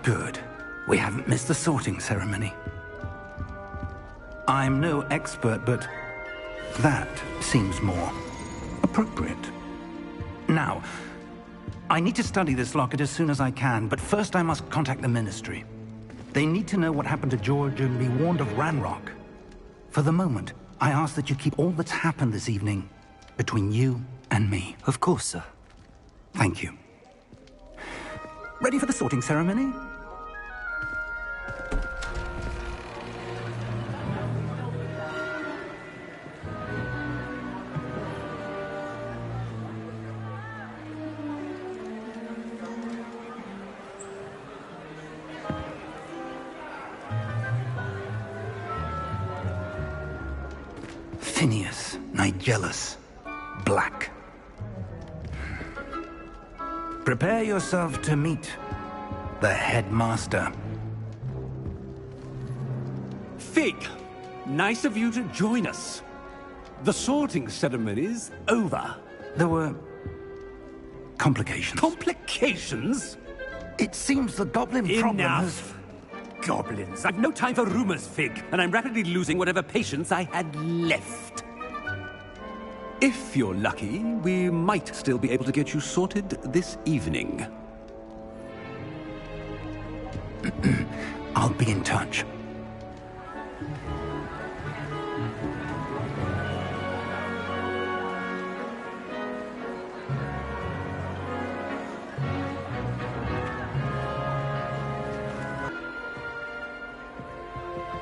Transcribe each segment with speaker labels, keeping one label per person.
Speaker 1: Good. We haven't missed the sorting ceremony. I'm no expert, but that seems more appropriate. Now, I need to study this locket as soon as I can, but first I must contact the Ministry. They need to know what happened to George and be warned of Ranrock. For the moment, I ask that you keep all that's happened this evening between you and me.
Speaker 2: Of course, sir.
Speaker 1: Thank you. Ready for the sorting ceremony? Phineas, Nigellus, Black. Prepare yourself to meet the headmaster.
Speaker 3: Fig, nice of you to join us. The sorting ceremony's over.
Speaker 1: There were complications.
Speaker 3: Complications?
Speaker 1: It seems the goblin problem has...
Speaker 3: Enough! Goblins. I've no time for rumors, Fig, and I'm rapidly losing whatever patience I had left. If you're lucky, we might still be able to get you sorted this evening.
Speaker 1: I'll be in touch.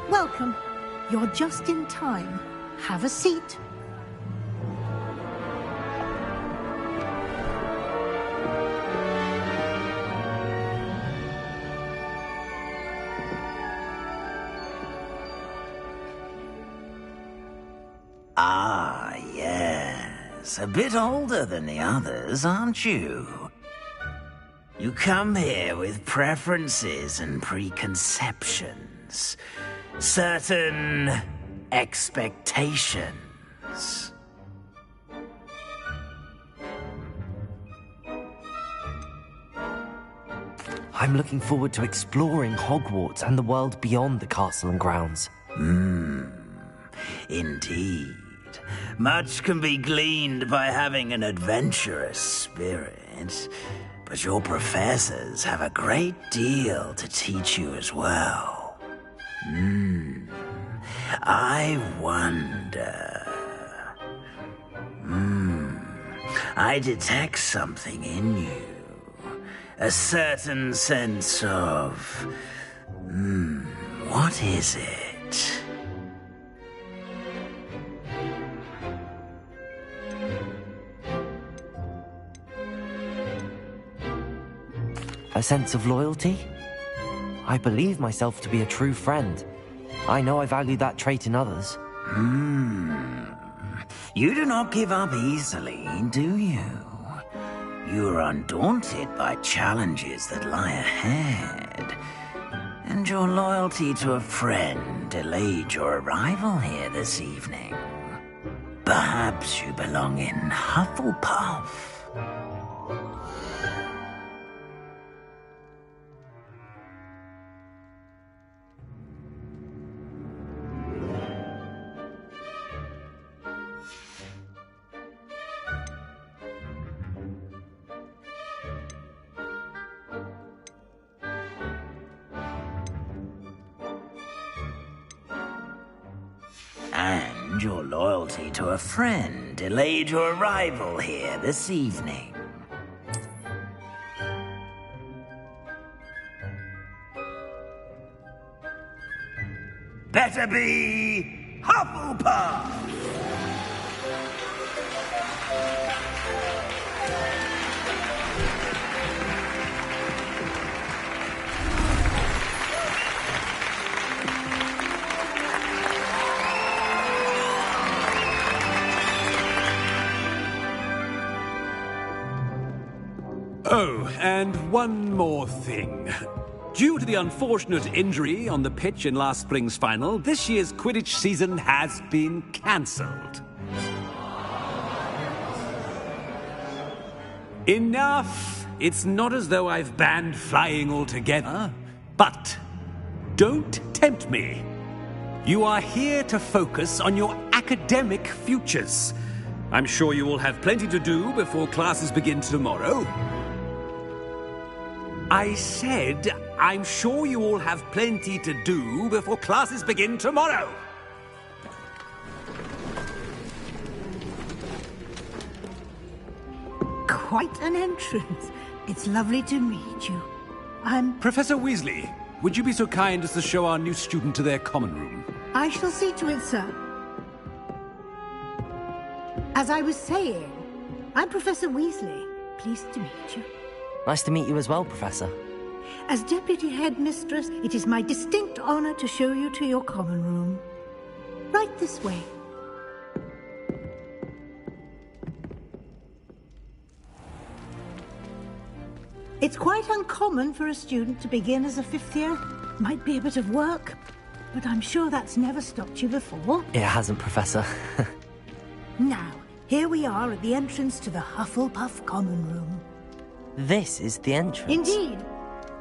Speaker 4: Welcome. You're just in time. Have a seat.
Speaker 5: Ah, yes. A bit older than the others, aren't you? You come here with preferences and preconceptions. Certain expectations.
Speaker 2: I'm looking forward to exploring Hogwarts and the world beyond the castle and grounds.
Speaker 5: Indeed. Much can be gleaned by having an adventurous spirit, but your professors have a great deal to teach you as well. I wonder... I detect something in you. A certain sense of... what is it?
Speaker 2: A sense of loyalty? I believe myself to be a true friend. I know I value that trait in others.
Speaker 5: You do not give up easily, do you? You are undaunted by challenges that lie ahead. And your loyalty to a friend delayed your arrival here this evening. Perhaps you belong in Hufflepuff. And your loyalty to a friend delayed your arrival here this evening. Better be Hufflepuff!
Speaker 3: Oh, and one more thing. Due to the unfortunate injury on the pitch in last spring's final, this year's Quidditch season has been cancelled. Enough! It's not as though I've banned flying altogether. But don't tempt me. You are here to focus on your academic futures. I'm sure you will have plenty to do before classes begin tomorrow. I said, I'm sure you all have plenty to do before classes begin tomorrow.
Speaker 4: Quite an entrance. It's lovely to meet you. I'm...
Speaker 3: Professor Weasley, would you be so kind as to show our new student to their common room?
Speaker 4: I shall see to it, sir. As I was saying, I'm Professor Weasley. Pleased to meet you.
Speaker 2: Nice to meet you as well, Professor.
Speaker 4: As Deputy Headmistress, it is my distinct honor to show you to your common room. Right this way. It's quite uncommon for a student to begin as a fifth year. Might be a bit of work, but I'm sure that's never stopped you before.
Speaker 2: It hasn't, Professor.
Speaker 4: Now, here we are at the entrance to the Hufflepuff common room.
Speaker 2: This is the entrance.
Speaker 4: Indeed.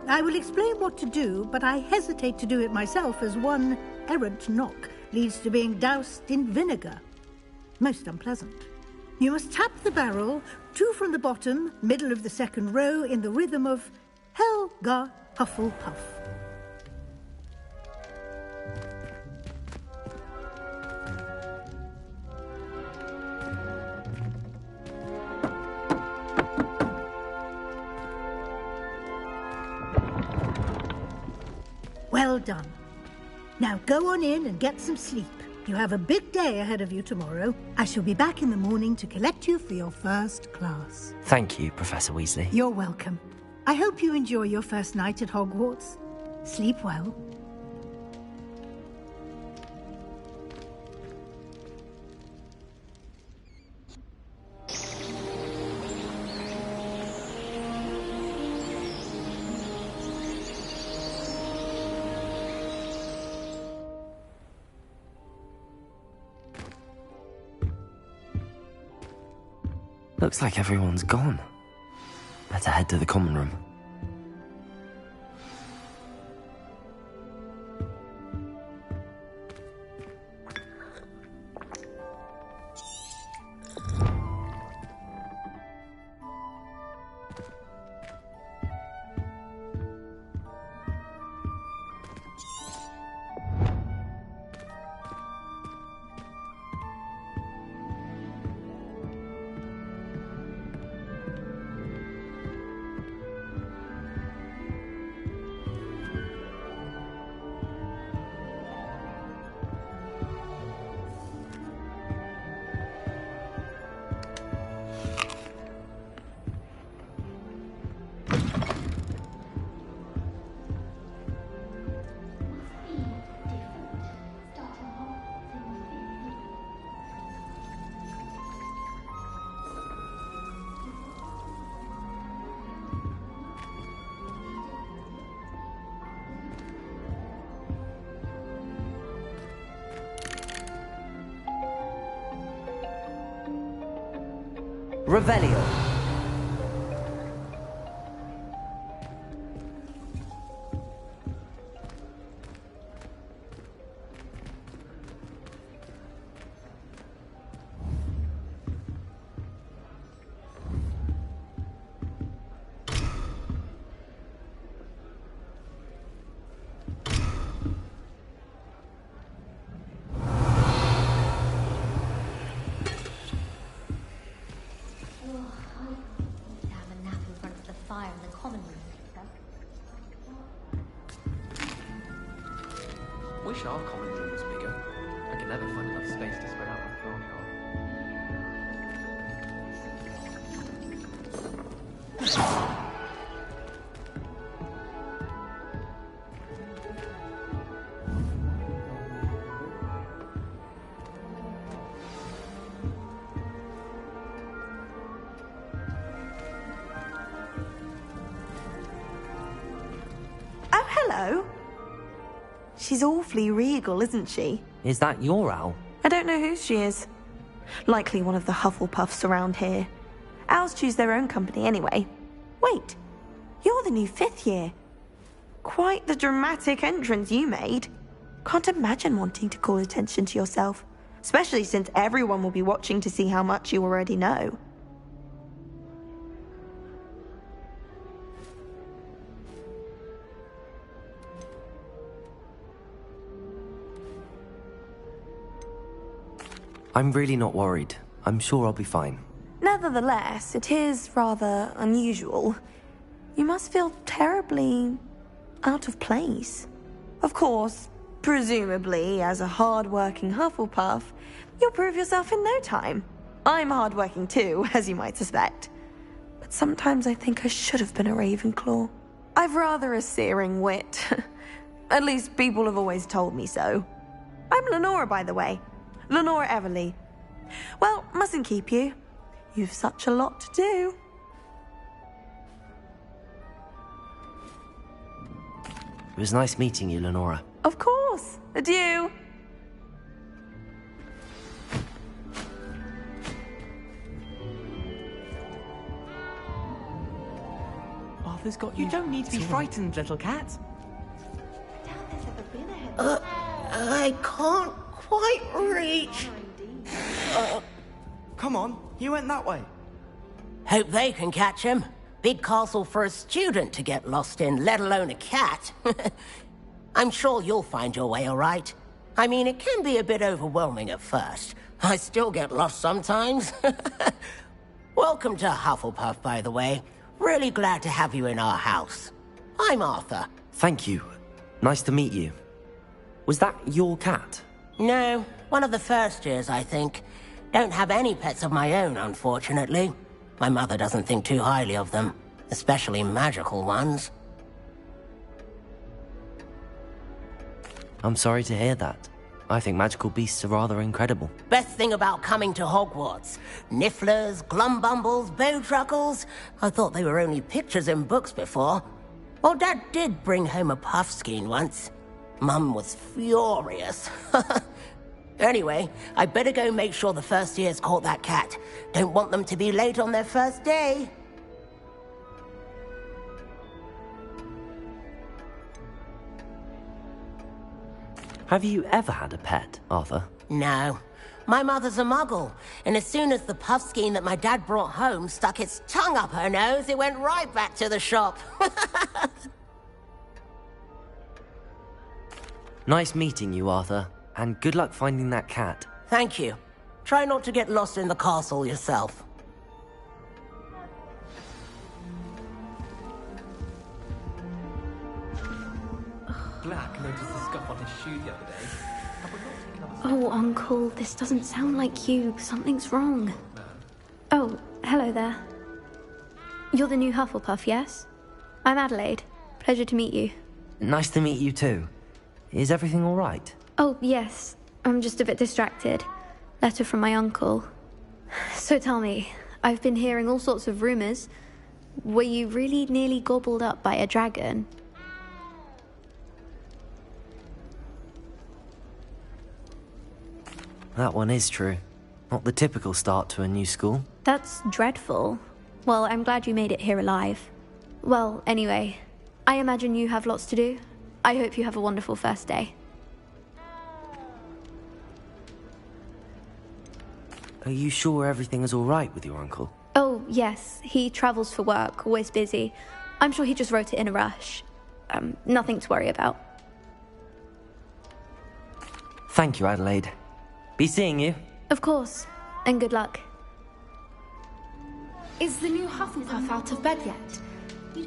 Speaker 4: I will explain what to do, but I hesitate to do it myself as one errant knock leads to being doused in vinegar. Most unpleasant. You must tap the barrel, 2 from the bottom, middle of the second row, in the rhythm of Helga Hufflepuff. Well done. Now go on in and get some sleep. You have a big day ahead of you tomorrow. I shall be back in the morning to collect you for your first class.
Speaker 2: Thank you, Professor Weasley.
Speaker 4: You're welcome. I hope you enjoy your first night at Hogwarts. Sleep well.
Speaker 2: Looks like everyone's gone. Better head to the common room. Revelio.
Speaker 6: Wish our common room was bigger. I can never find enough space to spread out my car.
Speaker 7: Oh, hello. She's awfully regal, isn't she?
Speaker 2: Is that your owl?
Speaker 7: I don't know who she is. Likely one of the Hufflepuffs around here. Owls choose their own company anyway. Wait, you're the new 5th year. Quite the dramatic entrance you made. Can't imagine wanting to call attention to yourself, especially since everyone will be watching to see how much you already know.
Speaker 2: I'm really not worried. I'm sure I'll be fine.
Speaker 7: Nevertheless, it is rather unusual. You must feel terribly out of place. Of course, presumably, as a hard-working Hufflepuff, you'll prove yourself in no time. I'm hard-working too, as you might suspect. But sometimes I think I should have been a Ravenclaw. I've rather a searing wit. At least people have always told me so. I'm Lenora, by the way. Lenora Everly. Well, mustn't keep you. You've such a lot to do.
Speaker 2: It was nice meeting you, Lenora.
Speaker 7: Of course. Adieu.
Speaker 6: Arthur's got you. You don't need to be frightened, little cat.
Speaker 8: I can't quite reach.
Speaker 9: Come on, he went that way.
Speaker 8: Hope they can catch him. Big castle for a student to get lost in, let alone a cat. I'm sure you'll find your way all right. I mean, it can be a bit overwhelming at first. I still get lost sometimes. Welcome to Hufflepuff, by the way. Really glad to have you in our house. I'm Arthur.
Speaker 2: Thank you. Nice to meet you. Was that your cat?
Speaker 8: No, one of the first years, I think. Don't have any pets of my own, unfortunately. My mother doesn't think too highly of them, especially magical ones.
Speaker 2: I'm sorry to hear that. I think magical beasts are rather incredible.
Speaker 8: Best thing about coming to Hogwarts. Nifflers, glumbumbles, bowtruckles. I thought they were only pictures in books before. Well, Dad did bring home a puffskein once. Mum was furious. Anyway, I better go make sure the first years caught that cat. Don't want them to be late on their first day.
Speaker 2: Have you ever had a pet, Arthur?
Speaker 8: No. My mother's a muggle, and as soon as the puffskein that my dad brought home stuck its tongue up her nose, it went right back to the shop.
Speaker 2: Nice meeting you, Arthur. And good luck finding that cat.
Speaker 8: Thank you. Try not to get lost in the castle yourself.
Speaker 6: Black noticed the scuff on his shoe the other day.
Speaker 10: Oh, Uncle, this doesn't sound like you. Something's wrong. Oh, hello there. You're the new Hufflepuff, yes? I'm Adelaide. Pleasure to meet you.
Speaker 2: Nice to meet you too. Is everything all right?
Speaker 10: Oh, yes. I'm just a bit distracted. Letter from my uncle. So tell me, I've been hearing all sorts of rumors. Were you really nearly gobbled up by a dragon?
Speaker 2: That one is true. Not the typical start to a new school.
Speaker 10: That's dreadful. Well, I'm glad you made it here alive. Well, anyway, I imagine you have lots to do. I hope you have a wonderful first day.
Speaker 2: Are you sure everything is all right with your uncle?
Speaker 10: Oh, yes. He travels for work, always busy. I'm sure he just wrote it in a rush. Nothing to worry about.
Speaker 2: Thank you, Adelaide. Be seeing you.
Speaker 10: Of course. And good luck.
Speaker 11: Is the new Hufflepuff out of bed yet?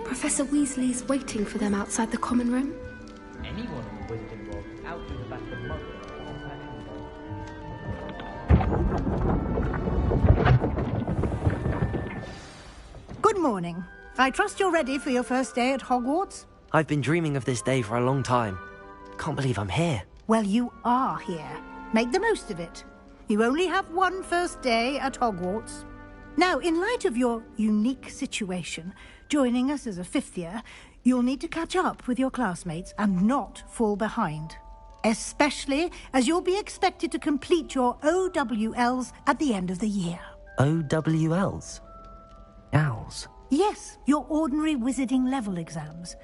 Speaker 11: Professor Weasley's waiting for them outside the common room.
Speaker 6: Anyone in the Wizarding world is out through the back of the muggle.
Speaker 4: Good morning. I trust you're ready for your first day at Hogwarts?
Speaker 2: I've been dreaming of this day for a long time. Can't believe I'm here.
Speaker 4: Well, you are here. Make the most of it. You only have one first day at Hogwarts. Now, in light of your unique situation, joining us as a fifth year, you'll need to catch up with your classmates and not fall behind. Especially as you'll be expected to complete your OWLs at the end of the year.
Speaker 2: OWLs? Owls?
Speaker 4: Yes, your ordinary wizarding level exams.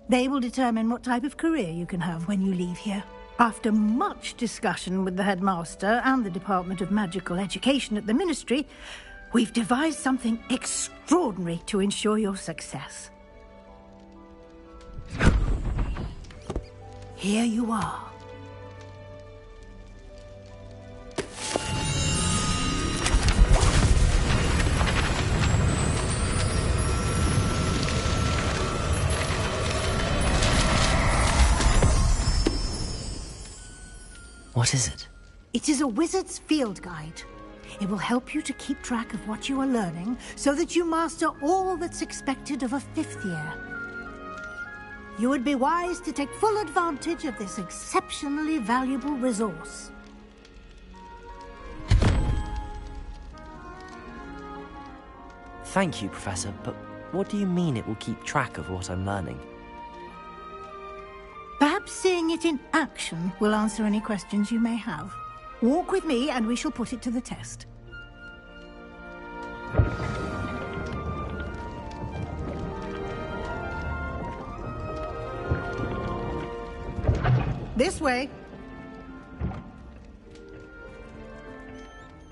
Speaker 4: They will determine what type of career you can have when you leave here. After much discussion with the headmaster and the Department of Magical Education at the Ministry, we've devised something extraordinary to ensure your success. Here you are.
Speaker 2: What is it?
Speaker 4: It is a wizard's field guide. It will help you to keep track of what you are learning so that you master all that's expected of a 5th year. You would be wise to take full advantage of this exceptionally valuable resource.
Speaker 2: Thank you, Professor, but what do you mean it will keep track of what I'm learning?
Speaker 4: Perhaps seeing it in action will answer any questions you may have. Walk with me and we shall put it to the test. This way.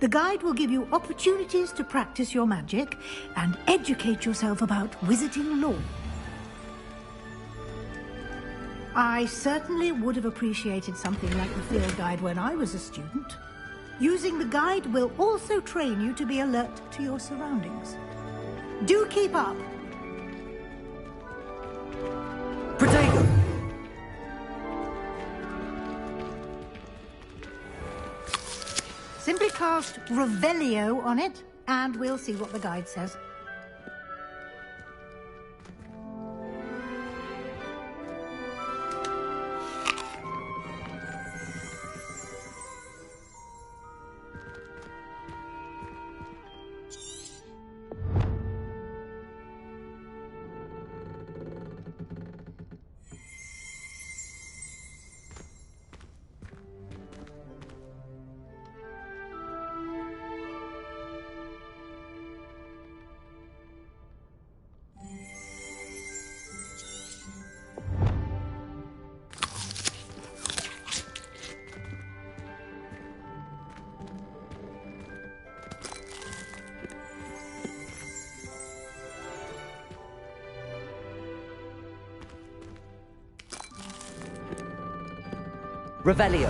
Speaker 4: The guide will give you opportunities to practice your magic and educate yourself about wizarding lore. I certainly would have appreciated something like the field guide when I was a student. Using the guide will also train you to be alert to your surroundings. Do keep up!
Speaker 2: Protego!
Speaker 4: Simply cast Revelio on it, and we'll see what the guide says.
Speaker 2: Revelio.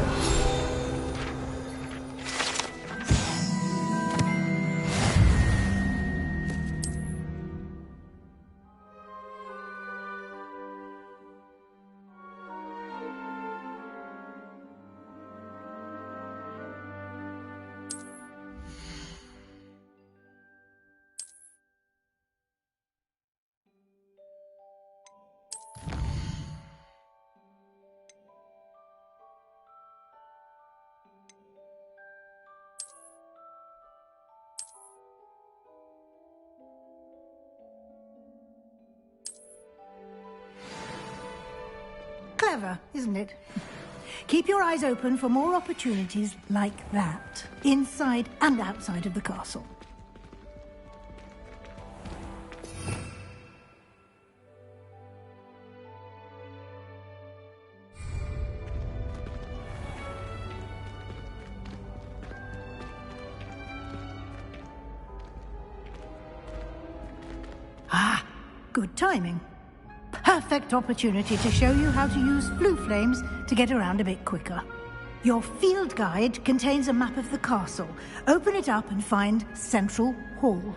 Speaker 4: Clever, isn't it? Keep your eyes open for more opportunities like that, inside and outside of the castle. Ah, good timing. Perfect opportunity to show you how to use blue flames to get around a bit quicker. Your field guide contains a map of the castle. Open it up and find Central Hall.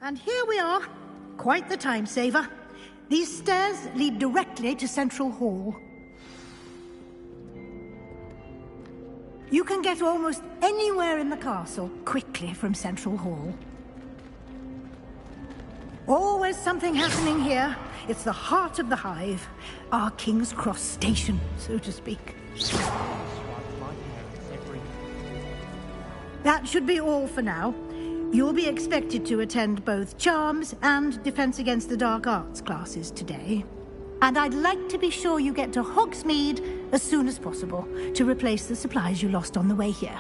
Speaker 4: And here we are. Quite the time saver. These stairs lead directly to Central Hall. You can get almost anywhere in the castle quickly from Central Hall. Always something happening here. It's the heart of the hive. Our King's Cross station, so to speak. That should be all for now. You'll be expected to attend both Charms and Defense Against the Dark Arts classes today. And I'd like to be sure you get to Hogsmeade as soon as possible to replace the supplies you lost on the way here.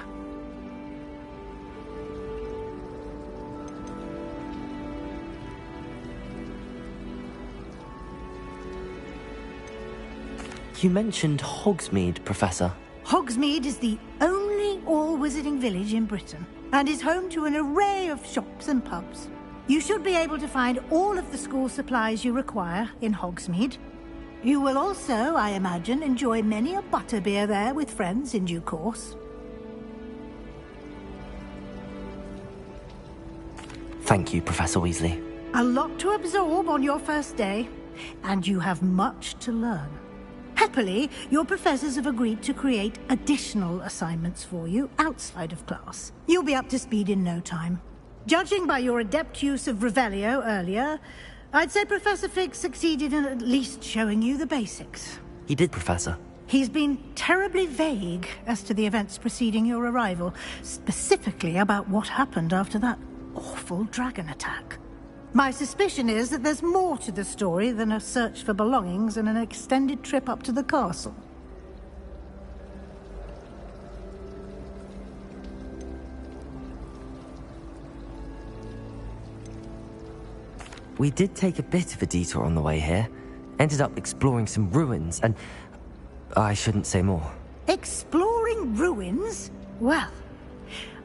Speaker 2: You mentioned Hogsmeade, Professor.
Speaker 4: Hogsmeade is the only all-wizarding village in Britain and is home to an array of shops and pubs. You should be able to find all of the school supplies you require in Hogsmeade. You will also, I imagine, enjoy many a butterbeer there with friends in due course.
Speaker 2: Thank you, Professor Weasley.
Speaker 4: A lot to absorb on your first day, and you have much to learn. Happily, your professors have agreed to create additional assignments for you outside of class. You'll be up to speed in no time. Judging by your adept use of Revelio earlier, I'd say Professor Fig succeeded in at least showing you the basics.
Speaker 2: He did, Professor.
Speaker 4: He's been terribly vague as to the events preceding your arrival, specifically about what happened after that awful dragon attack. My suspicion is that there's more to the story than a search for belongings and an extended trip up to the castle.
Speaker 2: We did take a bit of a detour on the way here. Ended up exploring some ruins, and I shouldn't say more.
Speaker 4: Exploring ruins? Well,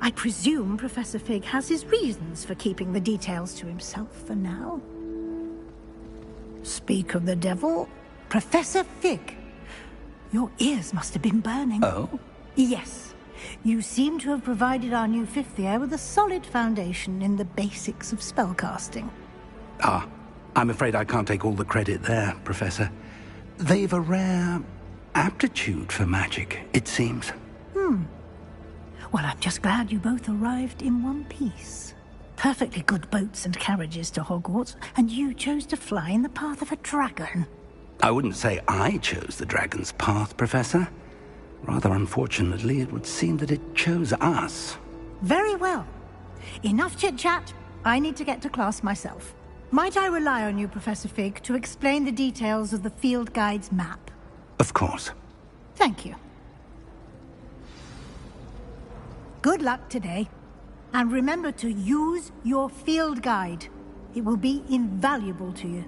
Speaker 4: I presume Professor Fig has his reasons for keeping the details to himself for now. Speak of the devil, Professor Fig. Your ears must have been burning.
Speaker 1: Oh?
Speaker 4: Yes. You seem to have provided our new fifth year with a solid foundation in the basics of spellcasting.
Speaker 1: Ah, I'm afraid I can't take all the credit there, Professor. They've a rare aptitude for magic, it seems.
Speaker 4: Well, I'm just glad you both arrived in one piece. Perfectly good boats and carriages to Hogwarts, and you chose to fly in the path of a dragon.
Speaker 1: I wouldn't say I chose the dragon's path, Professor. Rather unfortunately, it would seem that it chose us.
Speaker 4: Very well. Enough chit-chat. I need to get to class myself. Might I rely on you, Professor Fig, to explain the details of the field guide's map?
Speaker 1: Of course.
Speaker 4: Thank you. Good luck today. And remember to use your field guide. It will be invaluable to you.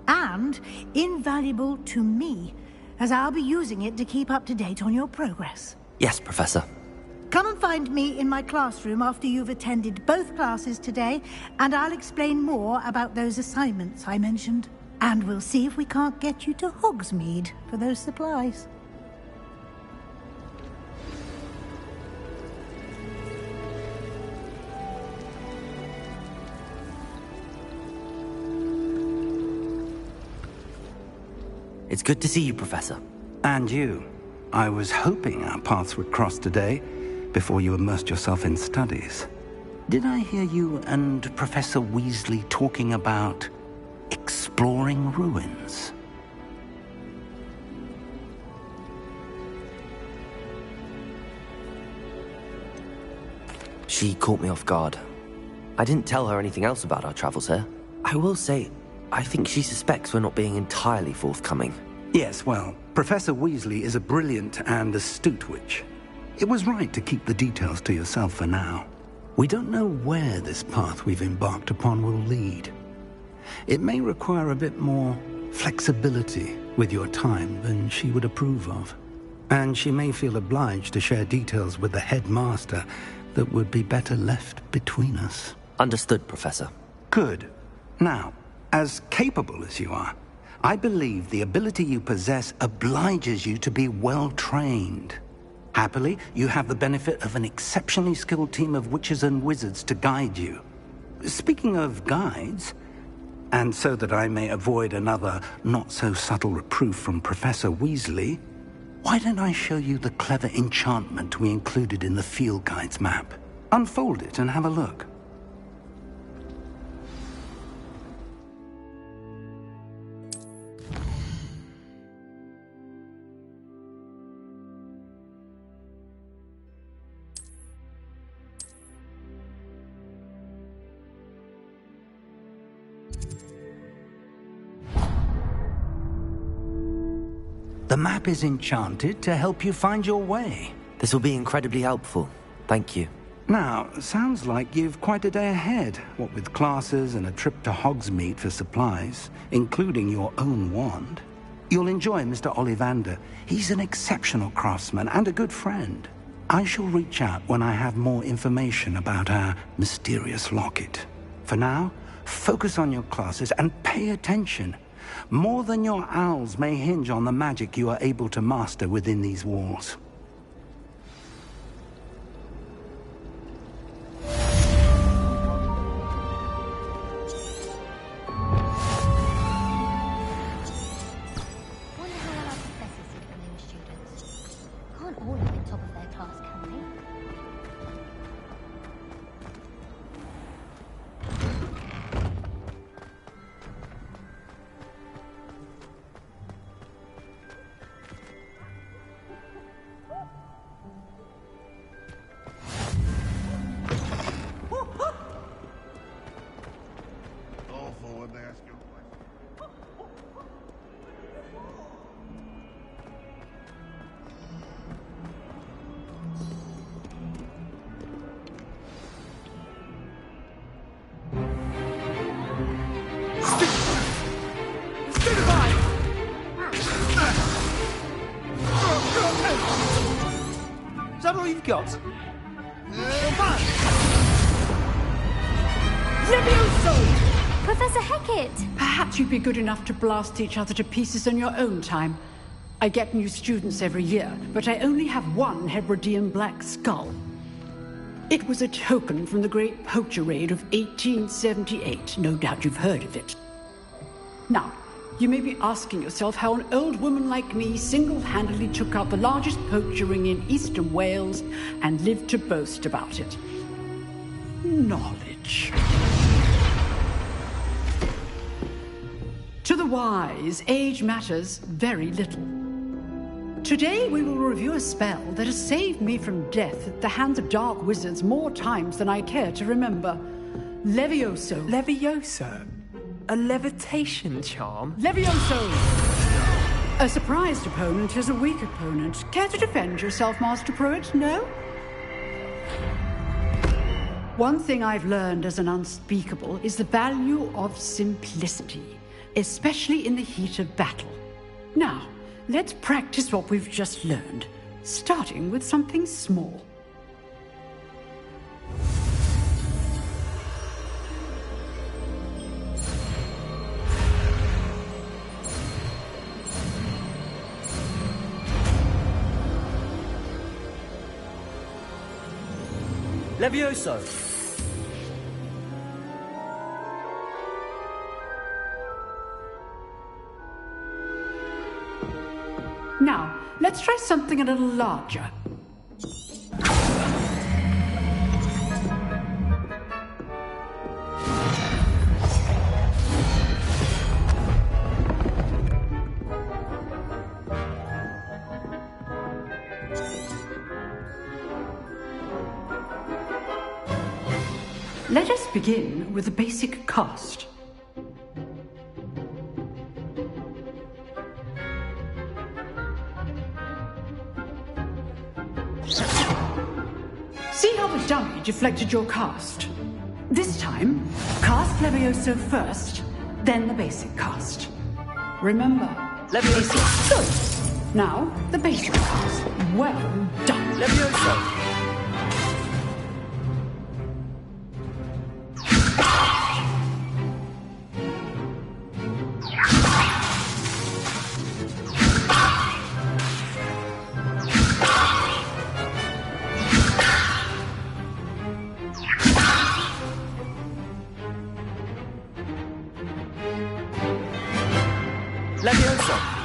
Speaker 4: And invaluable to me, as I'll be using it to keep up to date on your progress.
Speaker 2: Yes, Professor.
Speaker 4: Come and find me in my classroom after you've attended both classes today, and I'll explain more about those assignments I mentioned. And we'll see if we can't get you to Hogsmeade for those supplies.
Speaker 2: It's good to see you, Professor.
Speaker 1: And you. I was hoping our paths would cross today, before you immersed yourself in studies. Did I hear you and Professor Weasley talking about exploring ruins?
Speaker 2: She caught me off guard. I didn't tell her anything else about our travels here. I will say, I think she suspects we're not being entirely forthcoming.
Speaker 1: Yes, well, Professor Weasley is a brilliant and astute witch. It was right to keep the details to yourself for now. We don't know where this path we've embarked upon will lead. It may require a bit more flexibility with your time than she would approve of. And she may feel obliged to share details with the headmaster that would be better left between us.
Speaker 2: Understood, Professor.
Speaker 1: Good. Now, as capable as you are, I believe the ability you possess obliges you to be well-trained. Happily, you have the benefit of an exceptionally skilled team of witches and wizards to guide you. Speaking of guides, and so that I may avoid another not-so-subtle reproof from Professor Weasley, why don't I show you the clever enchantment we included in the field guide's map? Unfold it and have a look. The map is enchanted to help you find your way.
Speaker 2: This will be incredibly helpful. Thank you.
Speaker 1: Now, sounds like you've quite a day ahead, what with classes and a trip to Hogsmeade for supplies, including your own wand. You'll enjoy Mr. Ollivander. He's an exceptional craftsman and a good friend. I shall reach out when I have more information about our mysterious locket. For now, focus on your classes and pay attention. More than your owls may hinge on the magic you are able to master within these walls.
Speaker 9: Wonder how well our professors did when they were students. Can't all have been top of their class, can they?
Speaker 12: Is that all you've got?
Speaker 11: Levioso!
Speaker 9: Professor Hecat!
Speaker 11: Perhaps you'd be good enough to blast each other to pieces on your own time. I get new students every year, but I only have one Hebridean black skull. It was a token from the Great Poacher Raid of 1878. No doubt you've heard of it. Now, you may be asking yourself how an old woman like me single-handedly took out the largest poacher ring in eastern Wales and lived to boast about it. Knowledge. To the wise, age matters very little. Today we will review a spell that has saved me from death at the hands of dark wizards more times than I care to remember. Levioso.
Speaker 12: Levioso? A levitation charm?
Speaker 11: Levioso! A surprised opponent is a weak opponent. Care to defend yourself, Master Pruitt? No? One thing I've learned as an unspeakable is the value of simplicity, especially in the heat of battle. Now, let's practice what we've just learned, starting with something small.
Speaker 12: Levioso!
Speaker 11: Now, let's try something a little larger. Let us begin with the basic cast. See how the dummy deflected your cast? This time, cast Levioso first, then the basic cast. Remember, Levioso. Good. Now, the basic cast. Well done.
Speaker 12: Levioso! Levioso!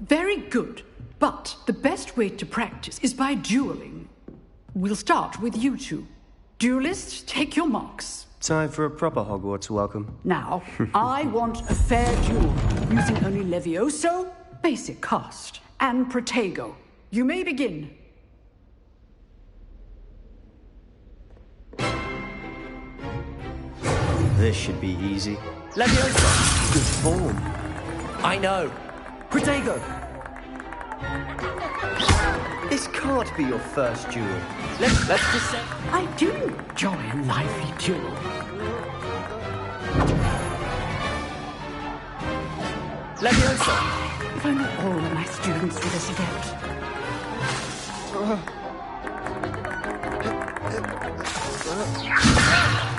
Speaker 11: Very good. But the best way to practice is by dueling. We'll start with you two. Duelists, take your marks.
Speaker 13: Time for a proper Hogwarts welcome.
Speaker 11: Now, I want a fair duel, using only Levioso, basic cast, and Protego. You may begin.
Speaker 13: This should be easy.
Speaker 12: Levioso!
Speaker 13: Good form.
Speaker 12: I know. Protego!
Speaker 13: This can't be your first duel.
Speaker 12: Let's just say...
Speaker 11: I do enjoy a lively duel.
Speaker 12: Levioso!
Speaker 11: If only all of my students were this adept.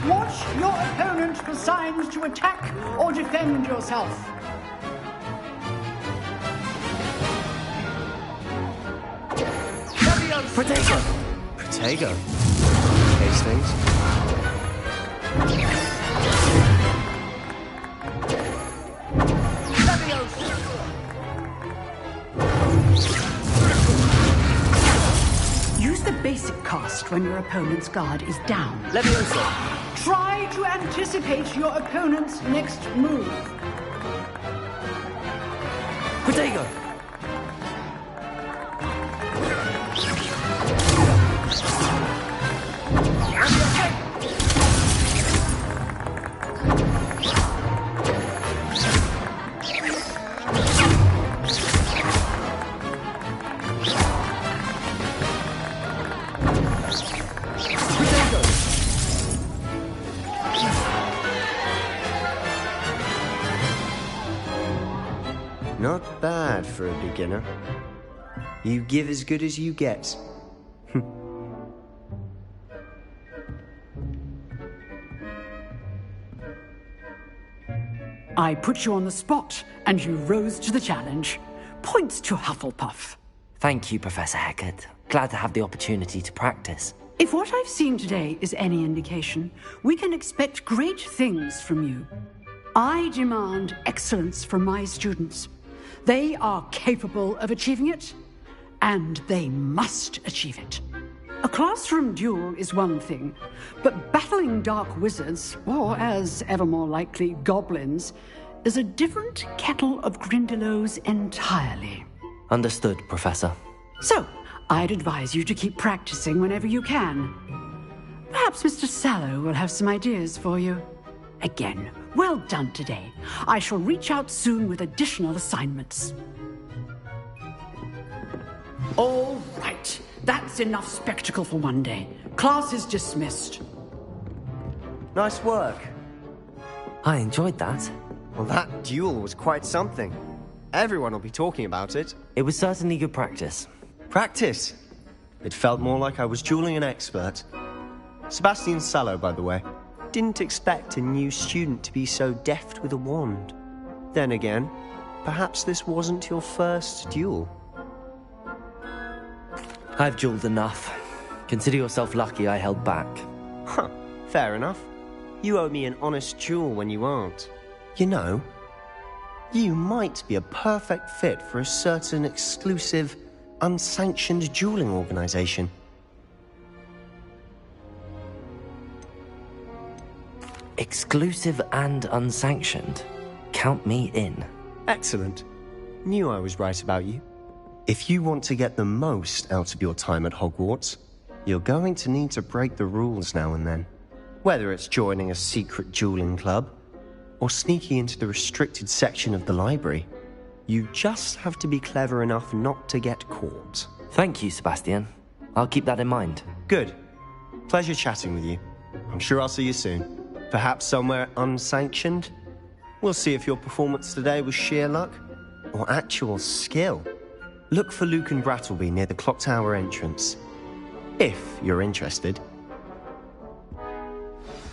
Speaker 11: Watch your opponent for signs to attack or defend yourself.
Speaker 12: Protego!
Speaker 13: Protego. Case things.
Speaker 11: Use the basic cast when your opponent's guard is down.
Speaker 12: Levioso!
Speaker 11: Try to anticipate your opponent's next move.
Speaker 12: Protego!
Speaker 13: Not bad for a beginner. You give as good as you get.
Speaker 11: I put you on the spot, and you rose to the challenge. Points to Hufflepuff.
Speaker 2: Thank you, Professor Hecat. Glad to have the opportunity to practice.
Speaker 11: If what I've seen today is any indication, we can expect great things from you. I demand excellence from my students. They are capable of achieving it, and they must achieve it. A classroom duel is one thing, but battling dark wizards, or as ever more likely, goblins, is a different kettle of Grindylows entirely.
Speaker 2: Understood, Professor.
Speaker 11: So, I'd advise you to keep practicing whenever you can. Perhaps Mr. Sallow will have some ideas for you. Again, well done today. I shall reach out soon with additional assignments. All right. That's enough spectacle for one day. Class is dismissed.
Speaker 13: Nice work.
Speaker 2: I enjoyed that.
Speaker 13: Well, that duel was quite something. Everyone will be talking about it.
Speaker 2: It was certainly good practice.
Speaker 13: Practice? It felt more like I was dueling an expert. Sebastian Sallow, by the way. Didn't expect a new student to be so deft with a wand. Then again, perhaps this wasn't your first duel.
Speaker 2: I've dueled enough. Consider yourself lucky I held back.
Speaker 13: Huh, fair enough. You owe me an honest duel when you aren't. You know, you might be a perfect fit for a certain exclusive, unsanctioned dueling organization.
Speaker 2: Exclusive and unsanctioned. Count me in.
Speaker 13: Excellent. Knew I was right about you. If you want to get the most out of your time at Hogwarts, You're going to need to break the rules now and then. Whether it's joining a secret dueling club, or sneaking into the restricted section of the library. You just have to be clever enough not to get caught.
Speaker 2: Thank you, Sebastian. I'll keep that in mind.
Speaker 13: Good. Pleasure chatting with you. I'm sure I'll see you soon. Perhaps somewhere unsanctioned? We'll see if your performance today was sheer luck or actual skill. Look for Luke and Brattleby near the clock tower entrance. If you're interested.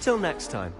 Speaker 13: Till next time.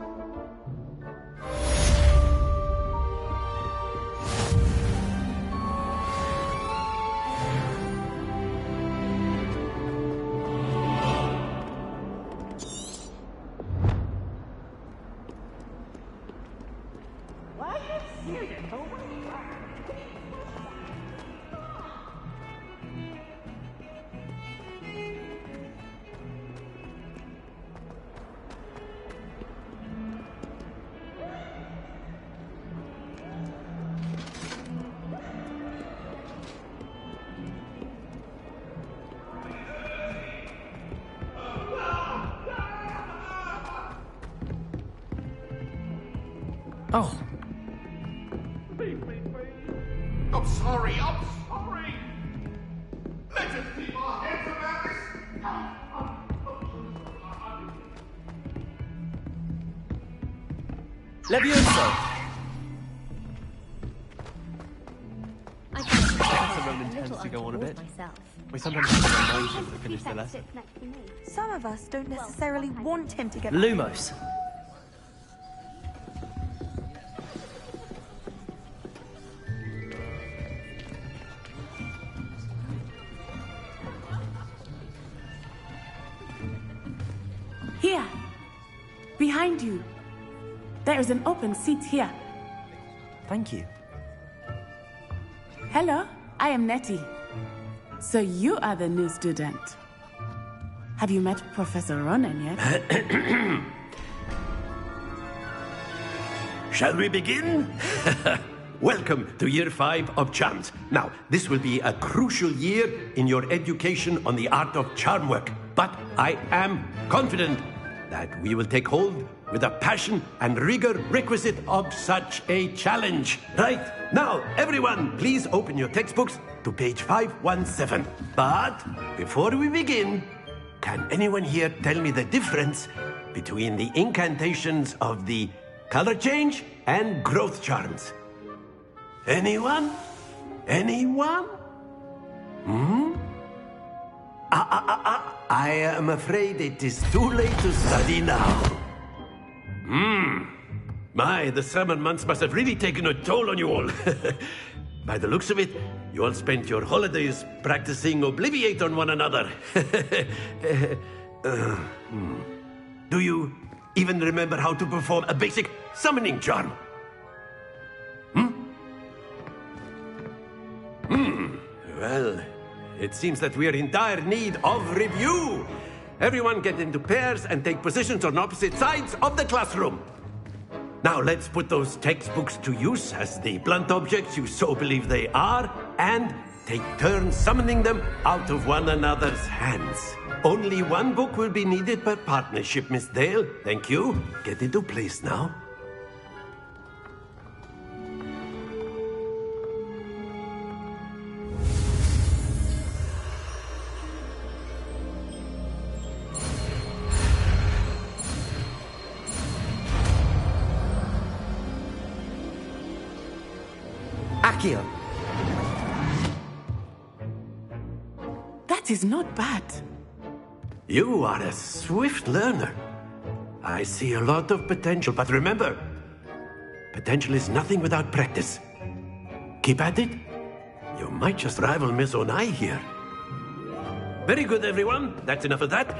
Speaker 2: Oh.
Speaker 14: I'm sorry. Let's just keep our heads around this.
Speaker 12: Levioso!
Speaker 6: Roman tends to go on a bit. We sometimes have to remind him to finish the lesson.
Speaker 7: Some of us don't necessarily want him to get...
Speaker 2: Lumos.
Speaker 15: Here, behind you. There is an open seat here.
Speaker 2: Thank you.
Speaker 15: Hello, I am Nettie. So you are the new student. Have you met Professor Ronan yet?
Speaker 3: Shall we begin? Welcome to Year 5 of Charms. Now, this will be a crucial year in your education on the art of charm work. But I am confident that we will take hold with the passion and rigor requisite of such a challenge. Right, now, everyone, please open your textbooks to page 517. But before we begin, can anyone here tell me the difference between the incantations of the color change and growth charms? Anyone? Anyone? I am afraid it is too late to study now. My, the summer months must have really taken a toll on you all. By the looks of it, you all spent your holidays practicing Obliviate on one another. Do you even remember how to perform a basic summoning charm? Well, it seems that we are in dire need of review. Everyone get into pairs and take positions on opposite sides of the classroom. Now let's put those textbooks to use as the blunt objects you so believe they are, and take turns summoning them out of one another's hands. Only one book will be needed per partnership, Miss Dale. Thank you. Get into place now.
Speaker 2: Accio.
Speaker 15: That is not bad.
Speaker 3: You are a swift learner. I see a lot of potential, but remember, potential is nothing without practice. Keep at it. You might just rival Miss Onai here. Very good, everyone. That's enough of that.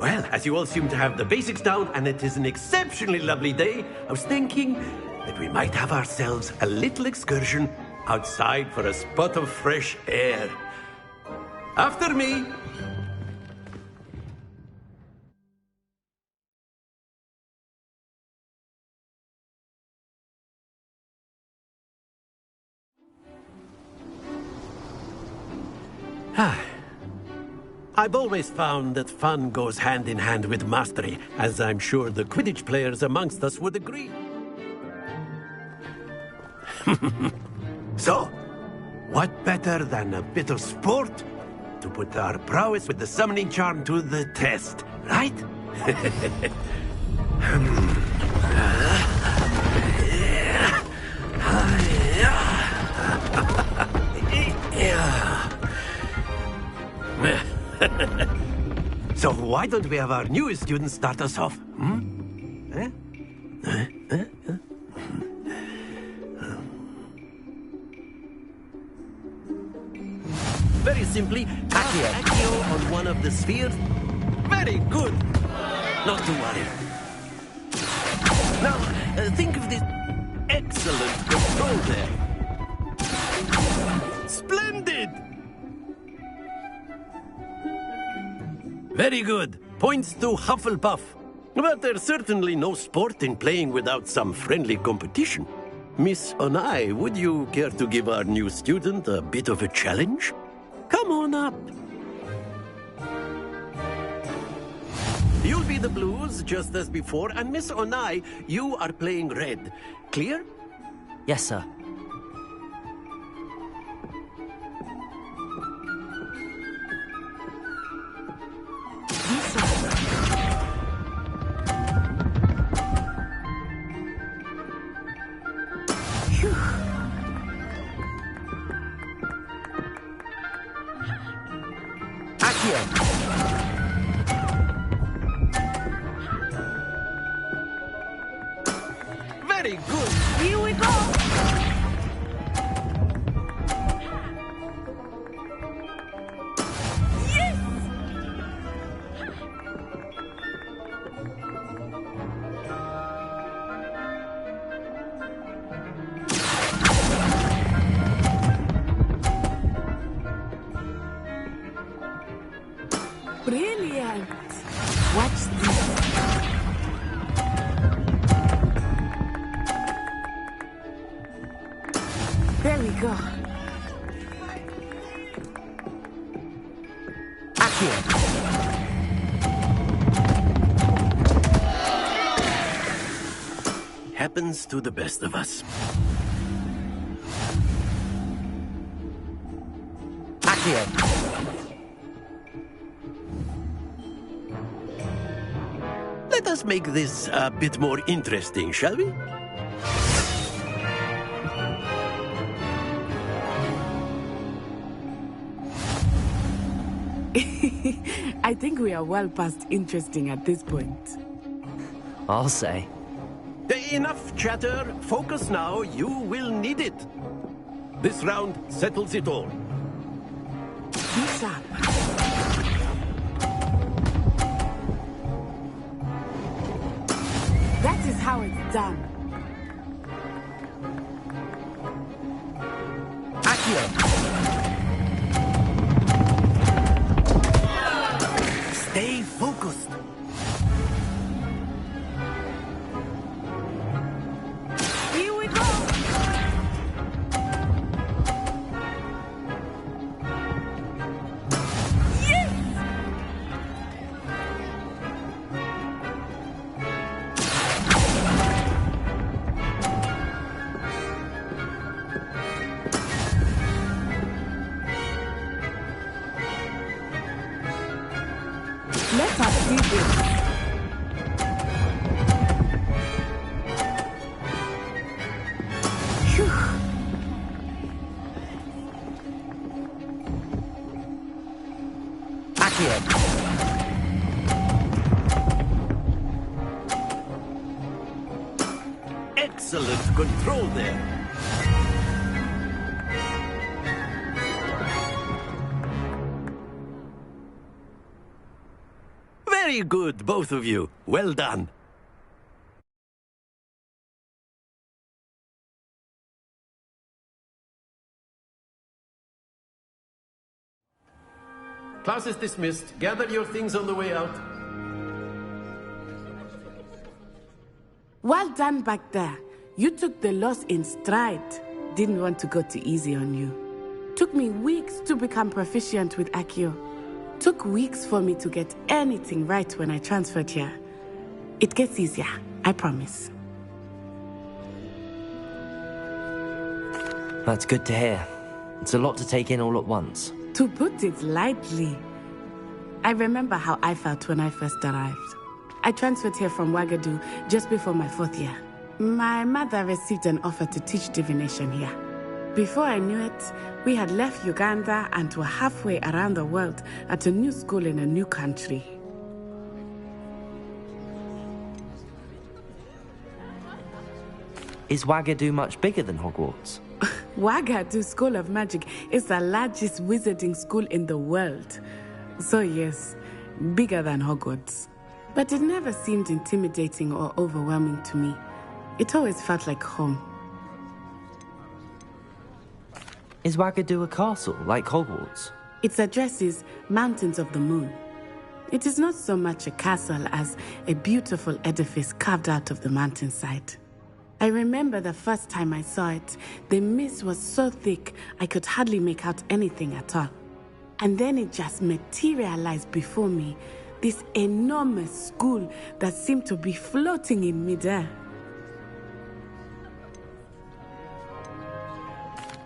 Speaker 3: Well, as you all seem to have the basics down, and it is an exceptionally lovely day, I was thinking that we might have ourselves a little excursion outside for a spot of fresh air. After me.
Speaker 16: I've always found that fun goes hand in hand with mastery, as I'm sure the Quidditch players amongst us would agree. So, what better than a bit of sport to put our prowess with the summoning charm to the test, right? So why don't we have our newest student start us off? Very simply, Accio on one of the spheres. Very good. Not to worry. Now, think of this. Excellent control there. Splendid! Very good. Points to Hufflepuff. But there's certainly no sport in playing without some friendly competition. Miss Onai, would you care to give our new student a bit of a challenge? Come on up. You'll be the blues, just as before, and Miss Onai, you are playing red. Clear?
Speaker 2: Yes, sir.
Speaker 16: Very good.
Speaker 7: Here we go. Yes!
Speaker 15: Brilliant. Watch this. There we go.
Speaker 2: Accio.
Speaker 16: Happens to the best of us.
Speaker 2: Accio.
Speaker 16: Let us make this a bit more interesting, shall we?
Speaker 15: I think we are well past interesting at this point.
Speaker 2: I'll say.
Speaker 16: Enough chatter. Focus now. You will need it. This round settles it all.
Speaker 15: Be sharp. That is how it's done.
Speaker 2: Accio.
Speaker 16: Stay focused.
Speaker 7: Here we go. Yes!
Speaker 15: Let us see this. Phew.
Speaker 2: Accio.
Speaker 16: Excellent control there. Very good, both of you. Well done. Class is dismissed. Gather your things on the way out.
Speaker 15: Well done back there. You took the loss in stride. Didn't want to go too easy on you. Took me weeks to become proficient with Accio. Took weeks for me to get anything right when I transferred here. It gets easier, I promise.
Speaker 2: That's good to hear. It's a lot to take in all at once.
Speaker 15: To put it lightly, I remember how I felt when I first arrived. I transferred here from Wagadu just before my 4th year. My mother received an offer to teach divination here. Before I knew it, we had left Uganda and were halfway around the world at a new school in a new country.
Speaker 2: Is Wagadu much bigger than Hogwarts?
Speaker 15: Wagadu School of Magic is the largest wizarding school in the world. So yes, bigger than Hogwarts. But it never seemed intimidating or overwhelming to me. It always felt like home.
Speaker 2: Is Wagadu a castle, like Hogwarts?
Speaker 15: Its address is Mountains of the Moon. It is not so much a castle as a beautiful edifice carved out of the mountainside. I remember the first time I saw it, the mist was so thick I could hardly make out anything at all. And then it just materialized before me, this enormous school that seemed to be floating in midair.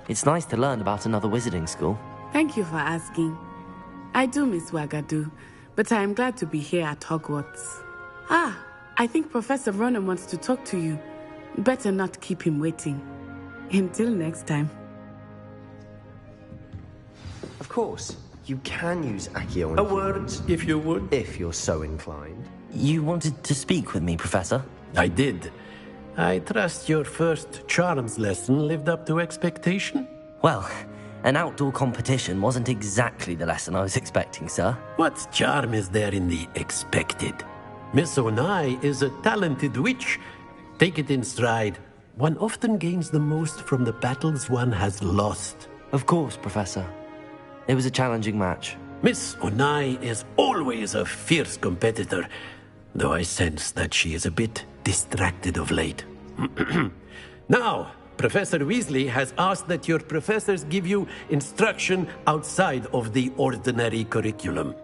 Speaker 2: It's nice to learn about another wizarding school.
Speaker 15: Thank you for asking. I do miss Wagadu, but I am glad to be here at Hogwarts. I think Professor Ronan wants to talk to you. Better not keep him waiting. Until next time.
Speaker 13: Of course, you can use Accio.
Speaker 16: A word, if you would.
Speaker 13: If you're so inclined.
Speaker 2: You wanted to speak with me, Professor?
Speaker 16: I did. I trust your first charms lesson lived up to expectation?
Speaker 2: Well, an outdoor competition wasn't exactly the lesson I was expecting, sir.
Speaker 16: What charm is there in the expected? Miss Onai is a talented witch. Take it in stride. One often gains the most from the battles one has lost.
Speaker 2: Of course, Professor. It was a challenging match.
Speaker 16: Miss Onai is always a fierce competitor, though I sense that she is a bit distracted of late. Now, Professor Weasley has asked that your professors give you instruction outside of the ordinary curriculum.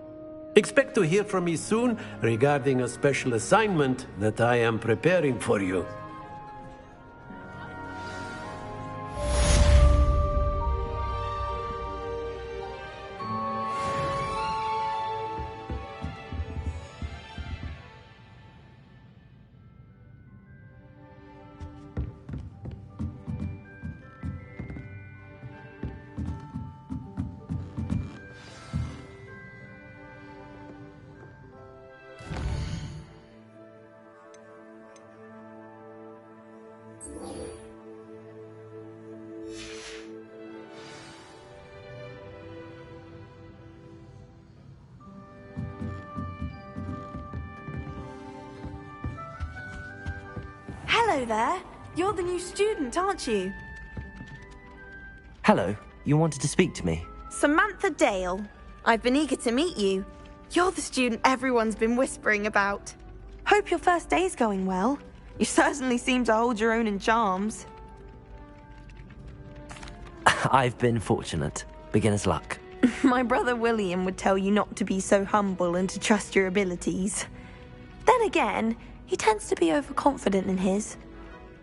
Speaker 16: Expect to hear from me soon regarding a special assignment that I am preparing for you.
Speaker 7: Hello there. You're the new student, aren't you?
Speaker 2: Hello. You wanted to speak to me?
Speaker 7: Samantha Dale. I've been eager to meet you. You're the student everyone's been whispering about. Hope your first day's going well. You certainly seem to hold your own in charms.
Speaker 2: I've been fortunate. Beginner's luck.
Speaker 7: My brother William would tell you not to be so humble and to trust your abilities. Then again, he tends to be overconfident in his.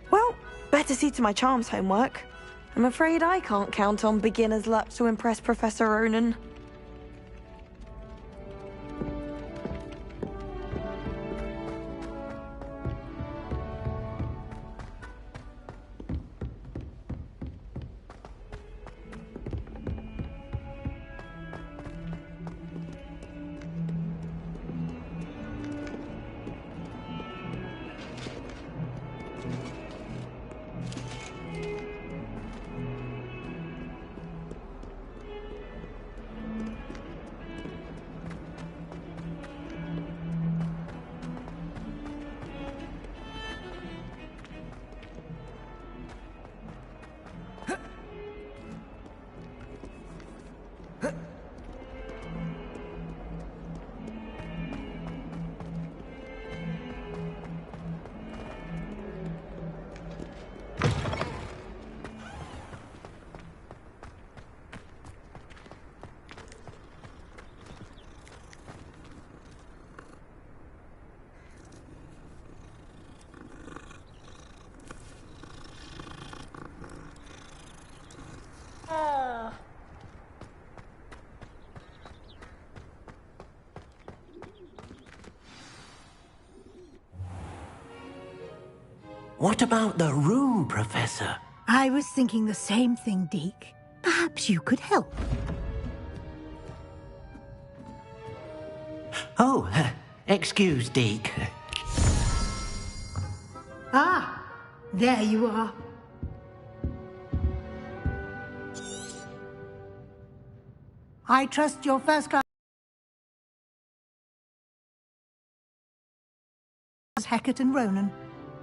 Speaker 7: Well, better see to my charms homework. I'm afraid I can't count on beginner's luck to impress Professor Ronan.
Speaker 5: What about the room, Professor?
Speaker 4: I was thinking the same thing, Deke. Perhaps you could help.
Speaker 5: Oh, excuse, Deke.
Speaker 4: Ah, there you are. I trust your first class Hecat and Ronan.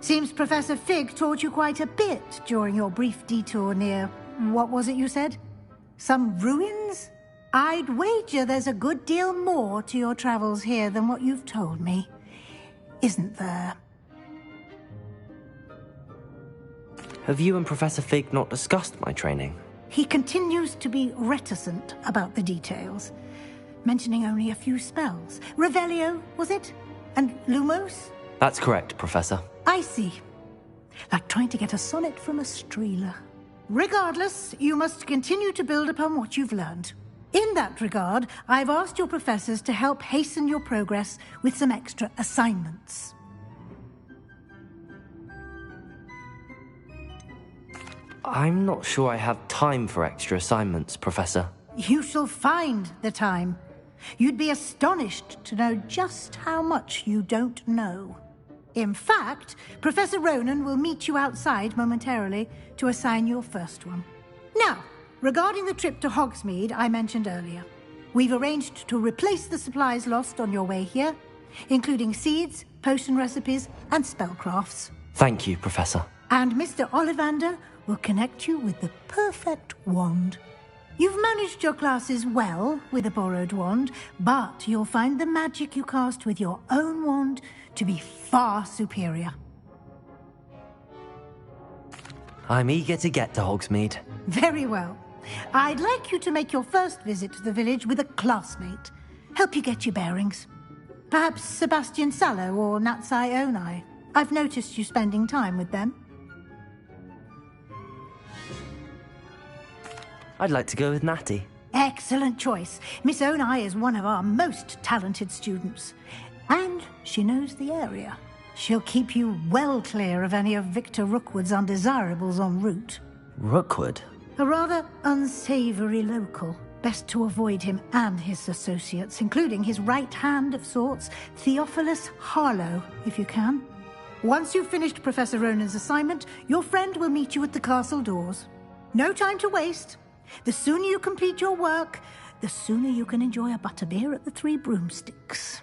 Speaker 4: Seems Professor Fig taught you quite a bit during your brief detour near... what was it you said? Some ruins? I'd wager there's a good deal more to your travels here than what you've told me. Isn't there?
Speaker 2: Have you and Professor Fig not discussed my training?
Speaker 4: He continues to be reticent about the details, mentioning only a few spells. Revelio, was it? And Lumos?
Speaker 2: That's correct, Professor.
Speaker 4: I see. Like trying to get a sonnet from a streeler. Regardless, you must continue to build upon what you've learned. In that regard, I've asked your professors to help hasten your progress with some extra assignments.
Speaker 2: I'm not sure I have time for extra assignments, Professor.
Speaker 4: You shall find the time. You'd be astonished to know just how much you don't know. In fact, Professor Ronan will meet you outside momentarily to assign your first one. Now, regarding the trip to Hogsmeade I mentioned earlier, we've arranged to replace the supplies lost on your way here, including seeds, potion recipes, and spellcrafts.
Speaker 2: Thank you, Professor.
Speaker 4: And Mr. Ollivander will connect you with the perfect wand. You've managed your classes well with a borrowed wand, but you'll find the magic you cast with your own wand to be far superior.
Speaker 2: I'm eager to get to Hogsmeade.
Speaker 4: Very well. I'd like you to make your first visit to the village with a classmate. Help you get your bearings. Perhaps Sebastian Sallow or Natsai Onai. I've noticed you spending time with them.
Speaker 2: I'd like to go with Natty.
Speaker 4: Excellent choice. Miss Onai is one of our most talented students. And she knows the area. She'll keep you well clear of any of Victor Rookwood's undesirables en route.
Speaker 2: Rookwood?
Speaker 4: A rather unsavory local. Best to avoid him and his associates, including his right hand of sorts, Theophilus Harlow, if you can. Once you've finished Professor Ronan's assignment, your friend will meet you at the castle doors. No time to waste. The sooner you complete your work, the sooner you can enjoy a butterbeer at the Three Broomsticks.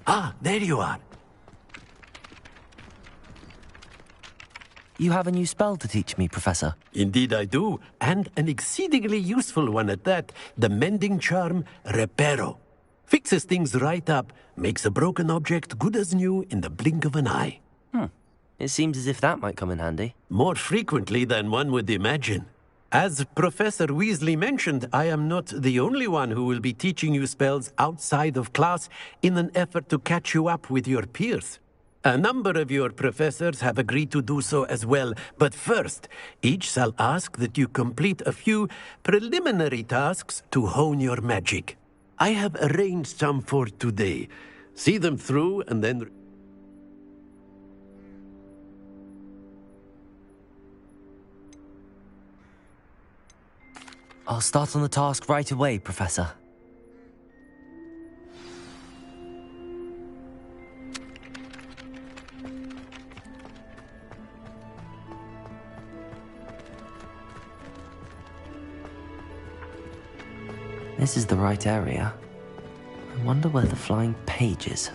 Speaker 16: Ah, there you are.
Speaker 2: You have a new spell to teach me, Professor.
Speaker 16: Indeed I do, and an exceedingly useful one at that. The mending charm, Reparo. Fixes things right up, makes a broken object good as new in the blink of an eye.
Speaker 2: It seems as if that might come in handy.
Speaker 16: More frequently than one would imagine. As Professor Weasley mentioned, I am not the only one who will be teaching you spells outside of class in an effort to catch you up with your peers. A number of your professors have agreed to do so as well, but first, each shall ask that you complete a few preliminary tasks to hone your magic. I have arranged some for today. See them through and then...
Speaker 2: I'll start on the task right away, Professor. This is the right area. I wonder where the flying page is.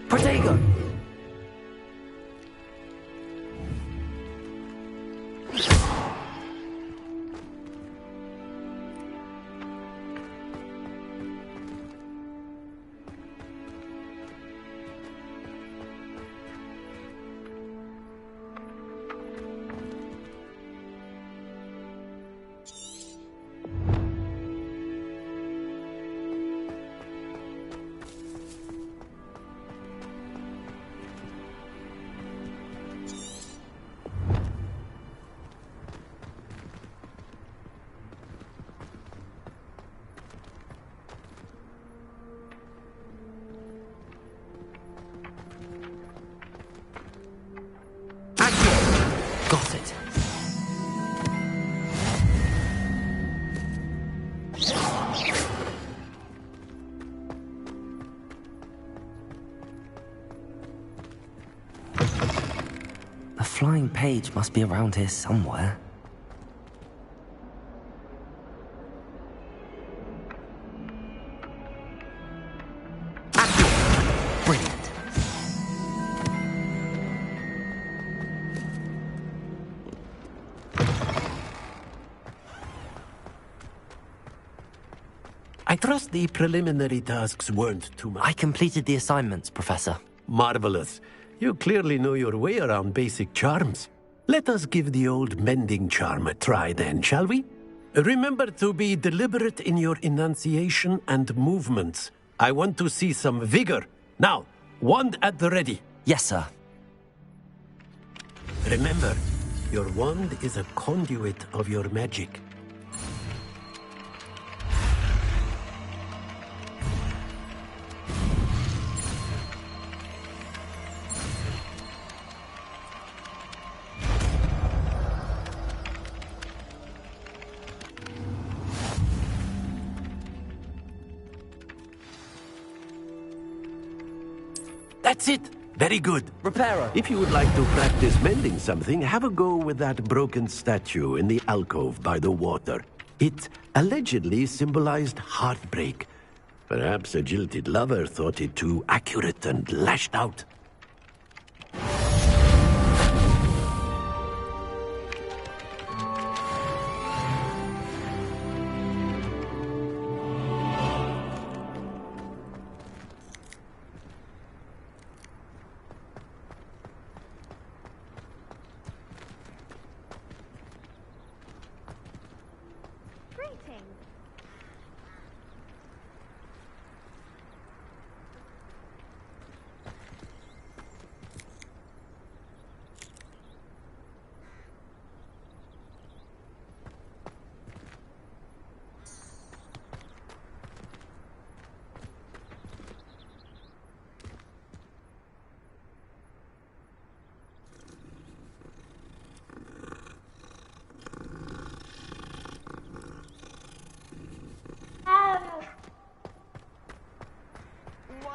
Speaker 2: Protego! Got it. The flying page must be around here somewhere. Brilliant.
Speaker 16: I trust the preliminary tasks weren't too much.
Speaker 2: I completed the assignments, Professor.
Speaker 16: Marvelous. You clearly know your way around basic charms. Let us give the old mending charm a try then, shall we? Remember to be deliberate in your enunciation and movements. I want to see some vigor. Now, wand at the ready.
Speaker 2: Yes, sir.
Speaker 16: Remember, your wand is a conduit of your magic. That's it! Very good.
Speaker 2: Reparo.
Speaker 16: If you would like to practice mending something, have a go with that broken statue in the alcove by the water. It allegedly symbolized heartbreak. Perhaps a jilted lover thought it too accurate and lashed out.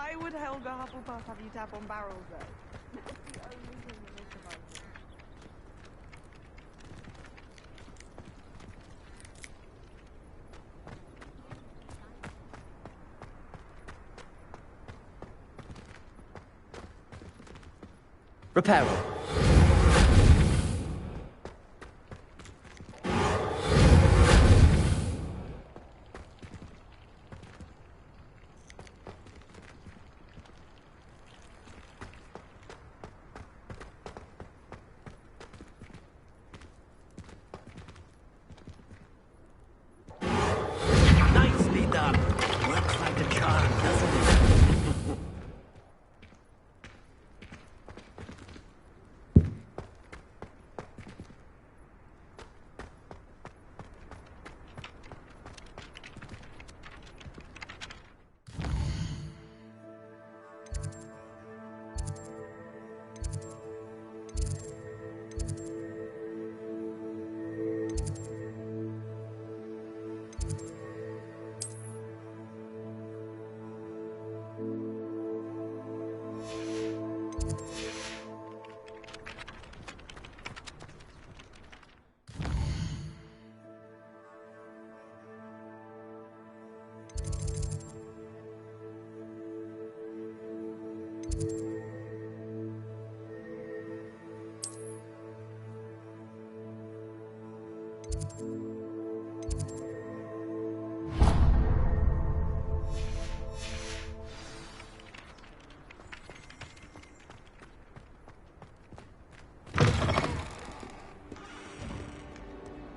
Speaker 17: Why would Helga Hufflepuff have you tap on barrels, though? That's the only thing that makes survive.
Speaker 12: Reparo.
Speaker 16: Nicely done. Works like a charm, doesn't it?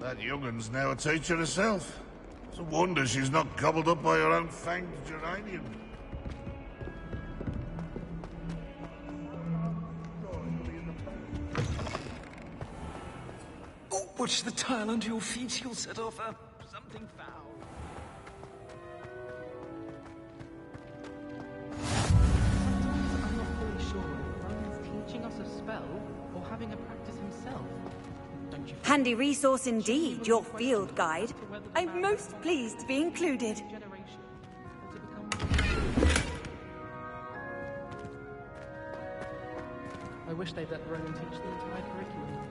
Speaker 14: That young'un's now a teacher herself. It's a wonder she's not gobbled up by her own fanged geranium.
Speaker 18: Oh, watch the tile under your feet. You'll set off something foul.
Speaker 6: I'm not fully sure if Rowan's teaching us a spell or having a practice himself. Don't you?
Speaker 19: Handy resource indeed, your field guide. I'm most pleased to be included.
Speaker 6: I wish they'd let Rowan teach the entire curriculum.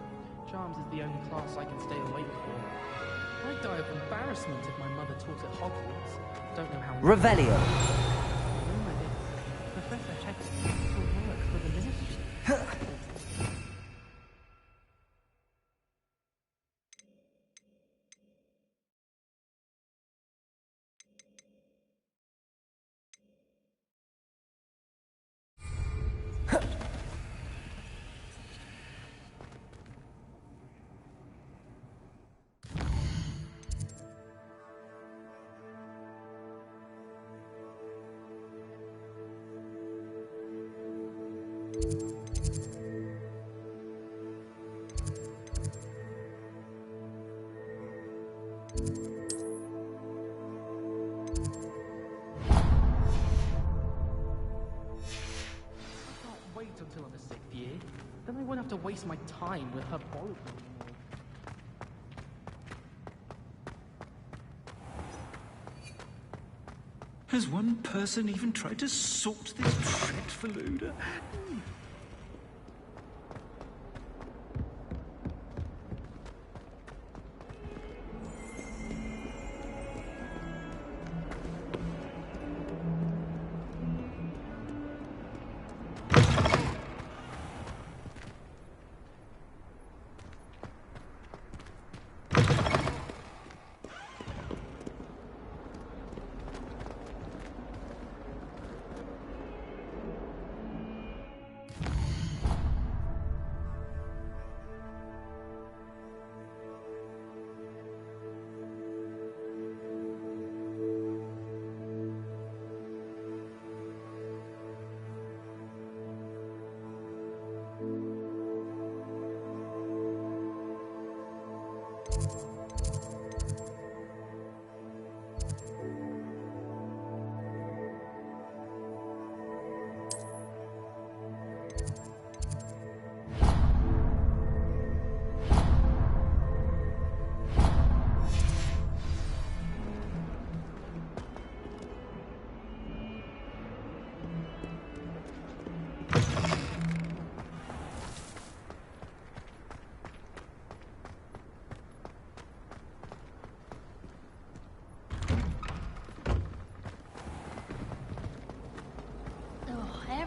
Speaker 6: Charms is the only class I can stay awake for. I'd die of embarrassment if my mother taught at Hogwarts. Don't know how.
Speaker 2: Revelio.
Speaker 6: Professor Hex will work for the ministry. Until I'm the 6th year. Then I won't have to waste my time with her borrowed anymore.
Speaker 18: Has one person even tried to sort this dreadful odor?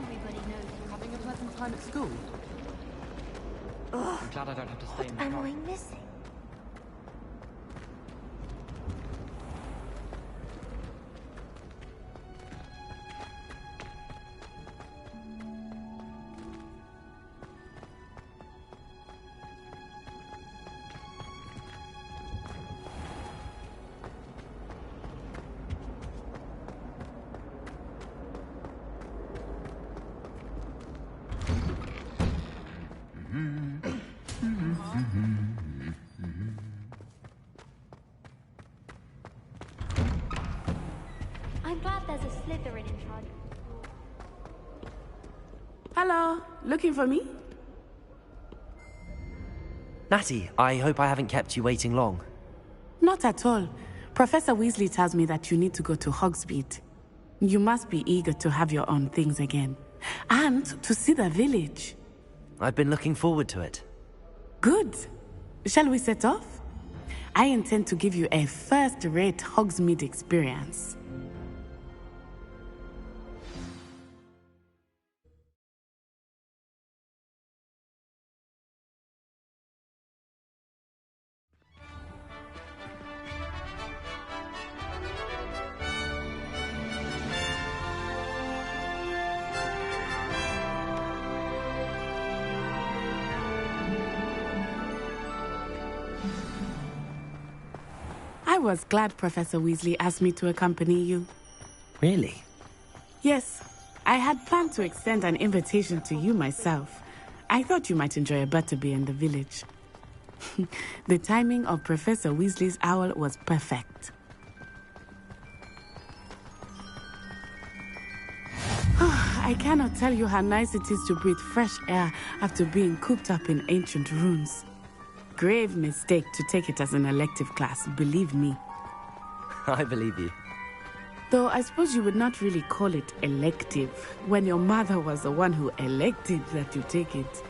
Speaker 9: Everybody knows you're
Speaker 6: Having a pleasant time at school?
Speaker 9: Ugh.
Speaker 6: I'm glad I don't have to stay in
Speaker 9: What
Speaker 6: the
Speaker 9: am
Speaker 6: car.
Speaker 9: I missing? I'm glad there's a Slytherin in charge.
Speaker 15: Hello, looking for me?
Speaker 2: Natty, I hope I haven't kept you waiting long.
Speaker 15: Not at all. Professor Weasley tells me that you need to go to Hogsmeade. You must be eager to have your own things again. And to see the village.
Speaker 2: I've been looking forward to it.
Speaker 15: Good. Shall we set off? I intend to give you a first-rate Hogsmeade experience. I was glad Professor Weasley asked me to accompany you.
Speaker 2: Really?
Speaker 15: Yes, I had planned to extend an invitation to you myself. I thought you might enjoy a butterbeer in the village. The timing of Professor Weasley's owl was perfect. I cannot tell you how nice it is to breathe fresh air after being cooped up in ancient ruins. Grave mistake to take it as an elective class, believe me.
Speaker 2: I believe you.
Speaker 15: Though I suppose you would not really call it elective when your mother was the one who elected that you take it.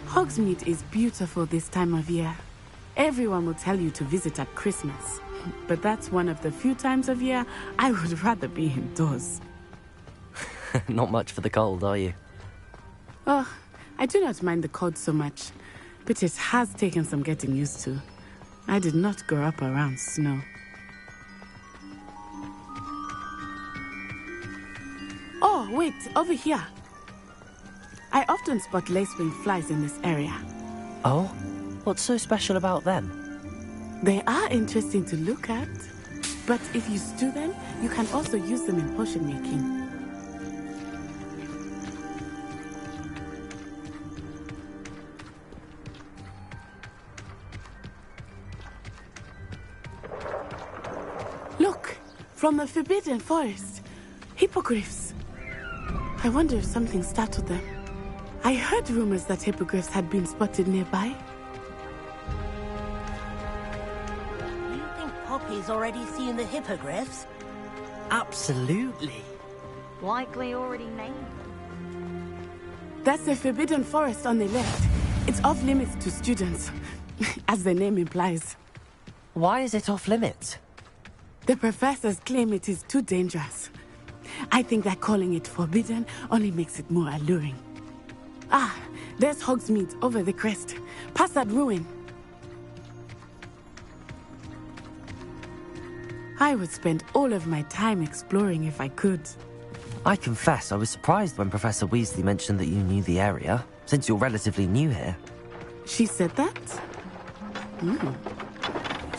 Speaker 15: Hogsmeade is beautiful this time of year. Everyone will tell you to visit at Christmas. But that's one of the few times of year I would rather be indoors.
Speaker 2: Not much for the cold, are you?
Speaker 15: Oh, I do not mind the cold so much, but it has taken some getting used to. I did not grow up around snow. Oh, wait, over here. I often spot lacewing flies in this area.
Speaker 2: Oh? What's so special about them?
Speaker 15: They are interesting to look at, but if you stew them, you can also use them in potion making. Look, from the Forbidden Forest, hippogriffs. I wonder if something startled them. I heard rumors that hippogriffs had been spotted nearby.
Speaker 8: You think Poppy's already seen the hippogriffs?
Speaker 2: Absolutely.
Speaker 9: Likely already named them.
Speaker 15: That's the Forbidden Forest on the left. It's off limits to students, as the name implies.
Speaker 2: Why is it off limits?
Speaker 15: The professors claim it is too dangerous. I think that calling it forbidden only makes it more alluring. Ah, there's Hogsmeade over the crest. Past that ruin. I would spend all of my time exploring if I could.
Speaker 2: I confess I was surprised when Professor Weasley mentioned that you knew the area, since you're relatively new here.
Speaker 15: She said that?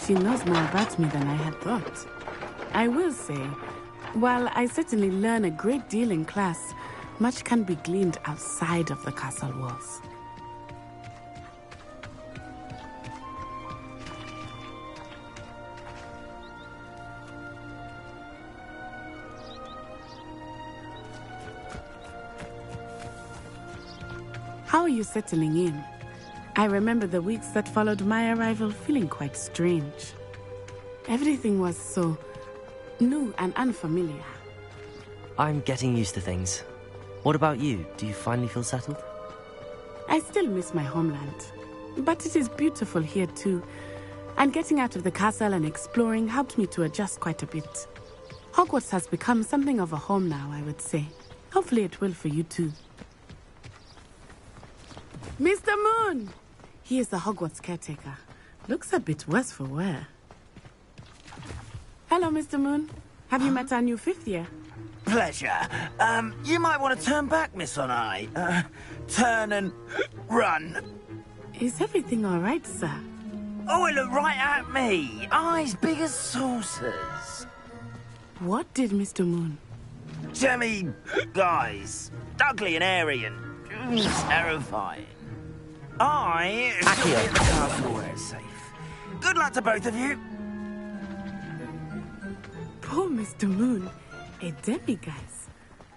Speaker 15: She knows more about me than I had thought. I will say, while I certainly learn a great deal in class, much can be gleaned outside of the castle walls. How are you settling in? I remember the weeks that followed my arrival feeling quite strange. Everything was so new and unfamiliar.
Speaker 2: I'm getting used to things. What about you? Do you finally feel settled?
Speaker 15: I still miss my homeland, but it is beautiful here too. And getting out of the castle and exploring helped me to adjust quite a bit. Hogwarts has become something of a home now, I would say. Hopefully it will for you too. Mr. Moon! He is the Hogwarts caretaker. Looks a bit worse for wear. Hello, Mr. Moon. Have you met our new 5th year?
Speaker 5: Pleasure. You might want to turn back, Miss Onai. Turn and run.
Speaker 15: Is everything all right, sir?
Speaker 5: Oh, it looked right at me. Eyes big as saucers.
Speaker 15: What did Mr. Moon?
Speaker 5: Jemmy guys. Ugly and airy and terrifying. I should be at the castle where it's safe. Good luck to both of you.
Speaker 15: Poor Mr. Moon. A demiguise.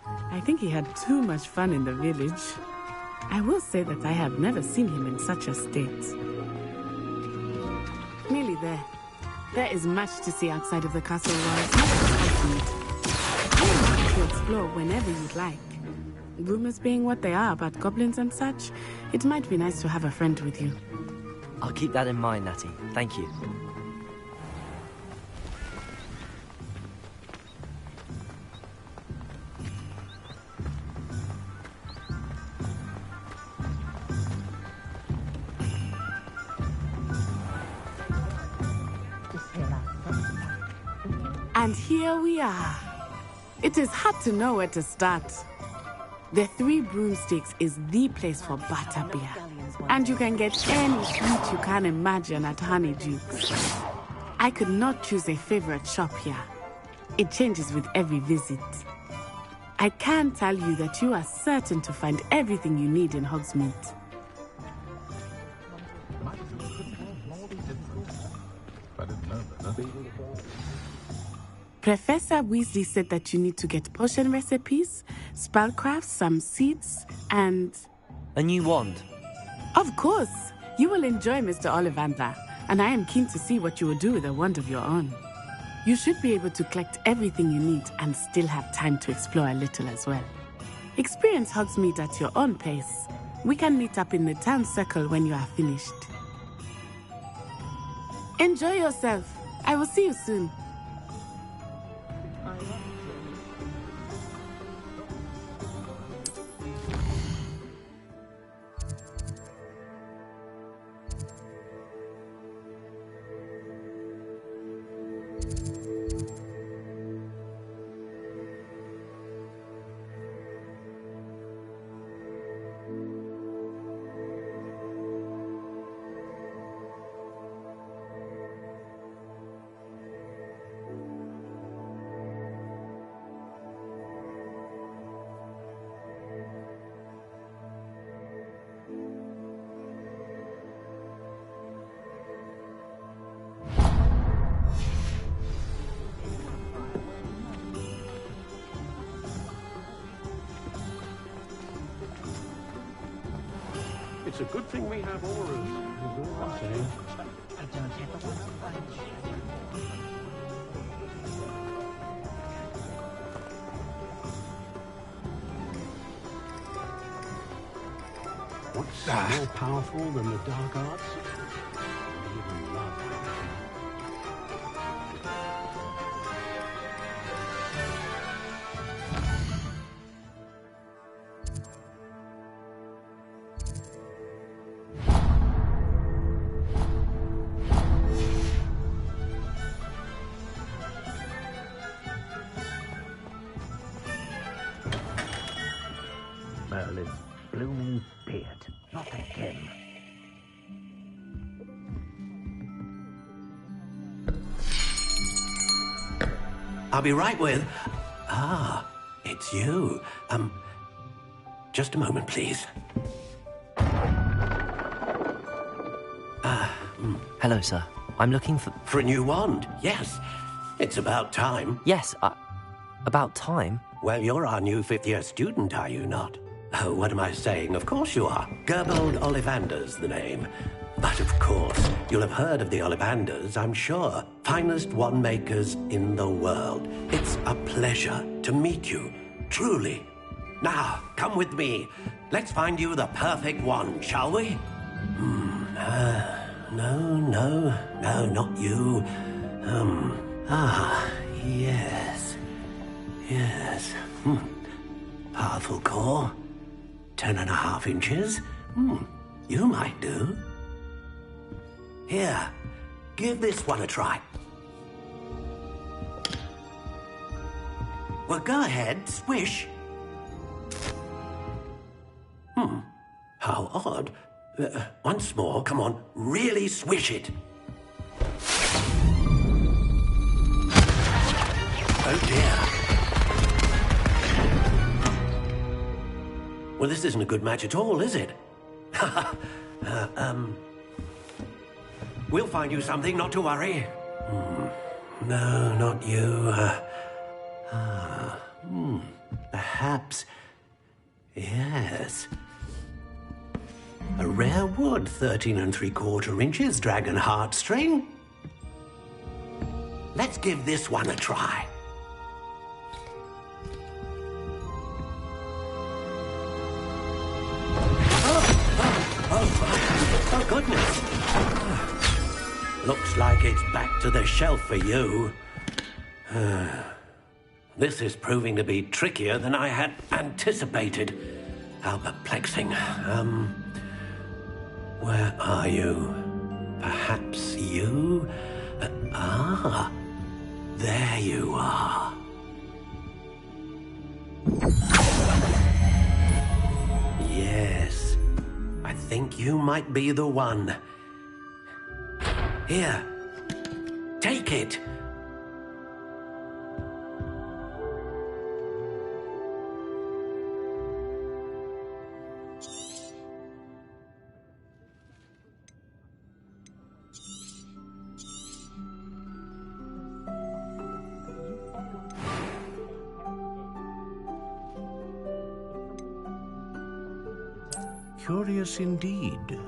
Speaker 15: I think he had too much fun in the village. I will say that I have never seen him in such a state. Nearly there. There is much to see outside of the castle walls. You can explore whenever you'd like. Rumors being what they are about goblins and such, it might be nice to have a friend with you.
Speaker 2: I'll keep that in mind, Natty. Thank you.
Speaker 15: And here we are. It is hard to know where to start. The Three Broomsticks is the place for butterbeer. And you can get any sweet you can imagine at Honeydukes. I could not choose a favorite shop here. It changes with every visit. I can tell you that you are certain to find everything you need in Hogsmeade. Professor Weasley said that you need to get potion recipes, spellcraft, some seeds, and...
Speaker 2: a new wand.
Speaker 15: Of course! You will enjoy Mr. Ollivander, and I am keen to see what you will do with a wand of your own. You should be able to collect everything you need and still have time to explore a little as well. Experience Hogsmeade at your own pace. We can meet up in the town circle when you are finished. Enjoy yourself. I will see you soon.
Speaker 16: It's a good thing we have auras. What's more powerful than the dark arts? Even love.
Speaker 5: Merlin's blooming beard. Not again.
Speaker 16: I'll be right with... Ah, it's you. Just a moment, please.
Speaker 2: Hello, sir. I'm looking for...
Speaker 16: For a new wand, yes. It's about time.
Speaker 2: Yes, about time?
Speaker 16: Well, you're our new 5th-year student, are you not? Oh, what am I saying? Of course you are. Gerbold Ollivander's the name. But of course, you'll have heard of the Ollivanders, I'm sure. Finest wand makers in the world. It's a pleasure to meet you, truly. Now, come with me. Let's find you the perfect wand, shall we? No, not you. Yes. Powerful core. 10.5 inches. You might do. Here, give this one a try. Well, go ahead, swish. How odd. Once more, come on, really swish it. Oh dear. Well, this isn't a good match at all, is it? We'll find you something, not to worry. No, not you. Perhaps. Yes. A rare wood, 13 3/4 inches, dragon heartstring. Let's give this one a try. Oh, goodness. Looks like it's back to the shelf for you. This is proving to be trickier than I had anticipated. How perplexing. Where are you? Perhaps you? There you are. Yes, I think you might be the one. Here, take it.
Speaker 20: Curious indeed.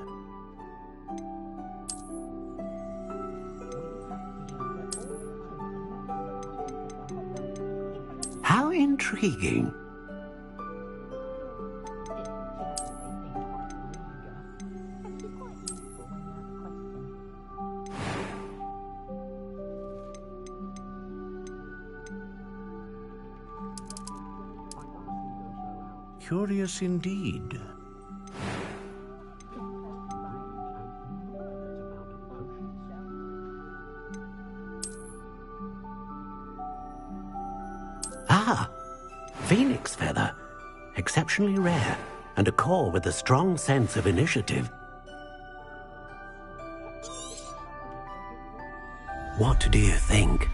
Speaker 16: How intriguing.
Speaker 20: Curious indeed.
Speaker 16: Phoenix feather. Exceptionally rare, and a core with a strong sense of initiative. What do you think?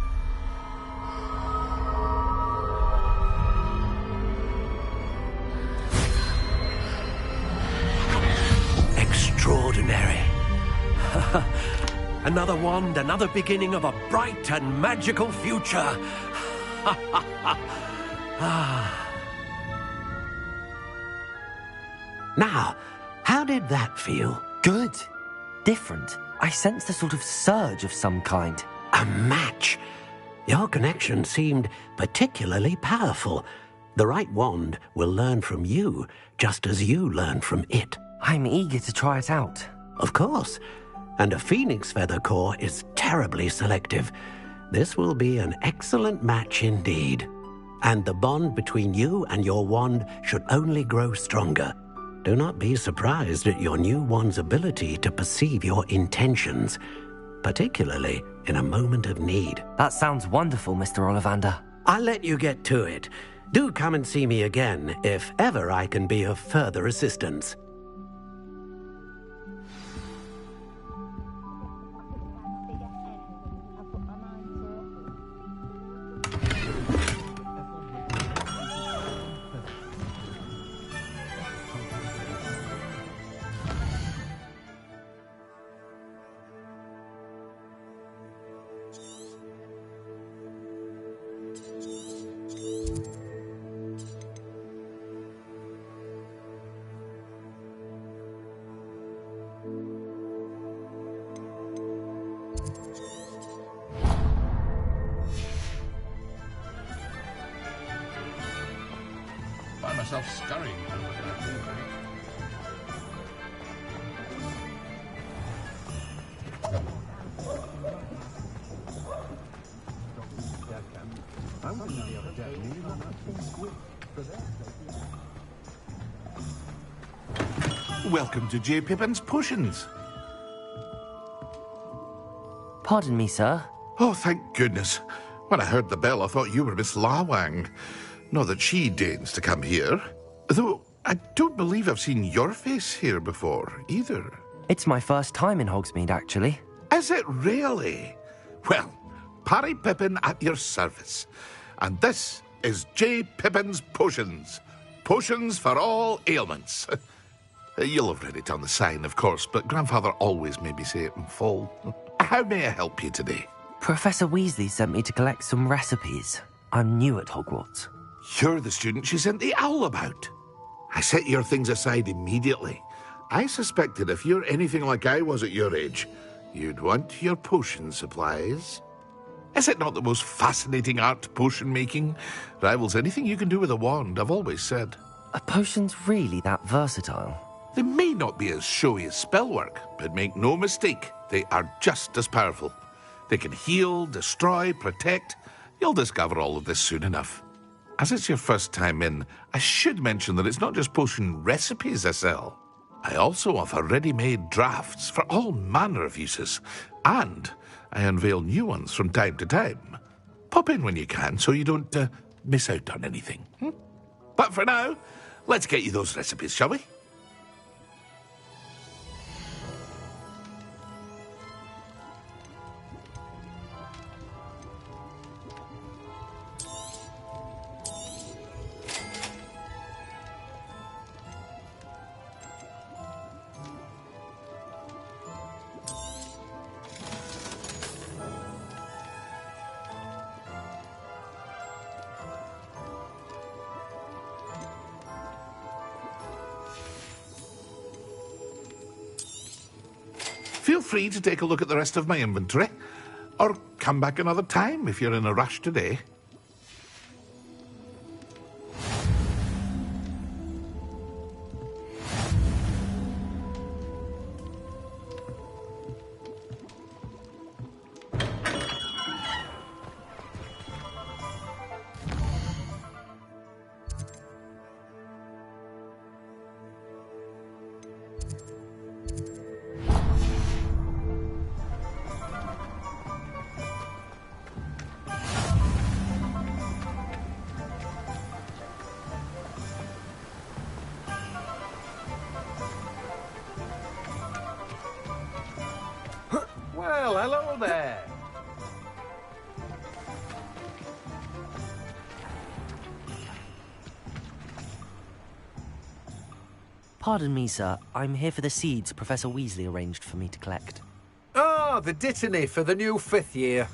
Speaker 16: Extraordinary. Another wand, another beginning of a bright and magical future. Now, how did that feel?
Speaker 2: Good. Different. I sensed a sort of surge of some kind.
Speaker 16: A match. Your connection seemed particularly powerful. The right wand will learn from you, just as you learn from it.
Speaker 2: I'm eager to try it out.
Speaker 16: Of course. And a phoenix feather core is terribly selective. This will be an excellent match indeed. And the bond between you and your wand should only grow stronger. Do not be surprised at your new wand's ability to perceive your intentions, particularly in a moment of need.
Speaker 2: That sounds wonderful, Mr. Ollivander.
Speaker 16: I'll let you get to it. Do come and see me again if ever I can be of further assistance.
Speaker 14: myself scurrying over that anyway.
Speaker 20: Welcome to J. Pippin's Potions.
Speaker 2: Pardon me, sir.
Speaker 14: Oh, thank goodness. When I heard the bell, I thought you were Miss Lawang. Not that she deigns to come here. Though, I don't believe I've seen your face here before, either.
Speaker 2: It's my first time in Hogsmeade, actually.
Speaker 14: Is it really? Well, Parry Pippin at your service. And this is J. Pippin's Potions. Potions for all ailments. You'll have read it on the sign, of course, but Grandfather always made me say it in full. How may I help you today?
Speaker 2: Professor Weasley sent me to collect some recipes. I'm new at Hogwarts.
Speaker 14: You're the student she sent the owl about. I set your things aside immediately. I suspected if you're anything like I was at your age, you'd want your potion supplies. Is it not the most fascinating art, potion making? Rivals anything you can do with a wand, I've always said.
Speaker 2: Are potions really that versatile?
Speaker 14: They may not be as showy as spellwork, but make no mistake, they are just as powerful. They can heal, destroy, protect. You'll discover all of this soon enough. As it's your first time in, I should mention that it's not just potion recipes I sell. I also offer ready-made drafts for all manner of uses, and I unveil new ones from time to time. Pop in when you can so you don't miss out on anything. But for now, let's get you those recipes, shall we? Feel free to take a look at the rest of my inventory, or come back another time if you're in a rush today.
Speaker 21: Well, hello there.
Speaker 2: Pardon me, sir. I'm here for the seeds Professor Weasley arranged for me to collect.
Speaker 21: Ah, the dittany for the new 5th year.